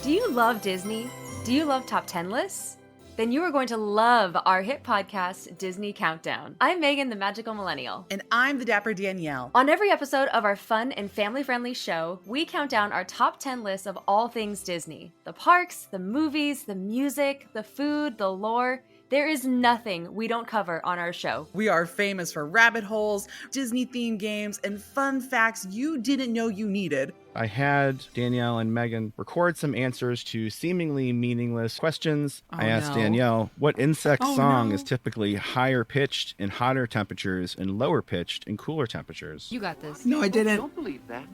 Do you love Disney? Do you love top 10 lists? Then you are going to love our hit podcast, Disney Countdown. I'm Megan, the Magical Millennial. And I'm the Dapper Danielle. On every episode of our fun and family-friendly show, we count down our top 10 lists of all things Disney. The parks, the movies, the music, the food, the lore. There is nothing we don't cover on our show. We are famous for rabbit holes, Disney-themed games, and fun facts you didn't know you needed. I had Danielle and Megan record some answers to seemingly meaningless questions. I asked Danielle, what insect song is typically higher pitched in hotter temperatures and lower pitched in cooler temperatures? You got this. No, I didn't. Don't believe that.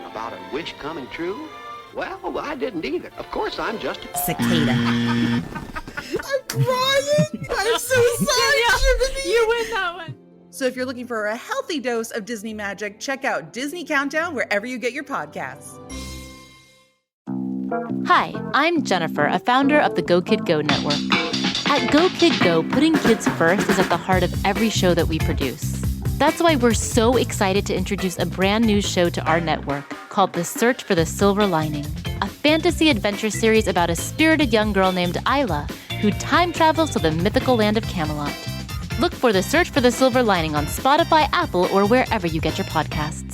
About a wish coming true? Well, I didn't either. Of course, I'm just a cicada. I'm crying. I'm so sorry. You win that one. So if you're looking for a healthy dose of Disney magic, check out Disney Countdown wherever you get your podcasts. Hi, I'm Jennifer, a founder of the Go Kid Go Network. At Go Kid Go, putting kids first is at the heart of every show that we produce. That's why we're so excited to introduce a brand new show to our network called The Search for the Silver Lining, a fantasy adventure series about a spirited young girl named Isla who time travels to the mythical land of Camelot. Look for The Search for the Silver Lining on Spotify, Apple, or wherever you get your podcasts.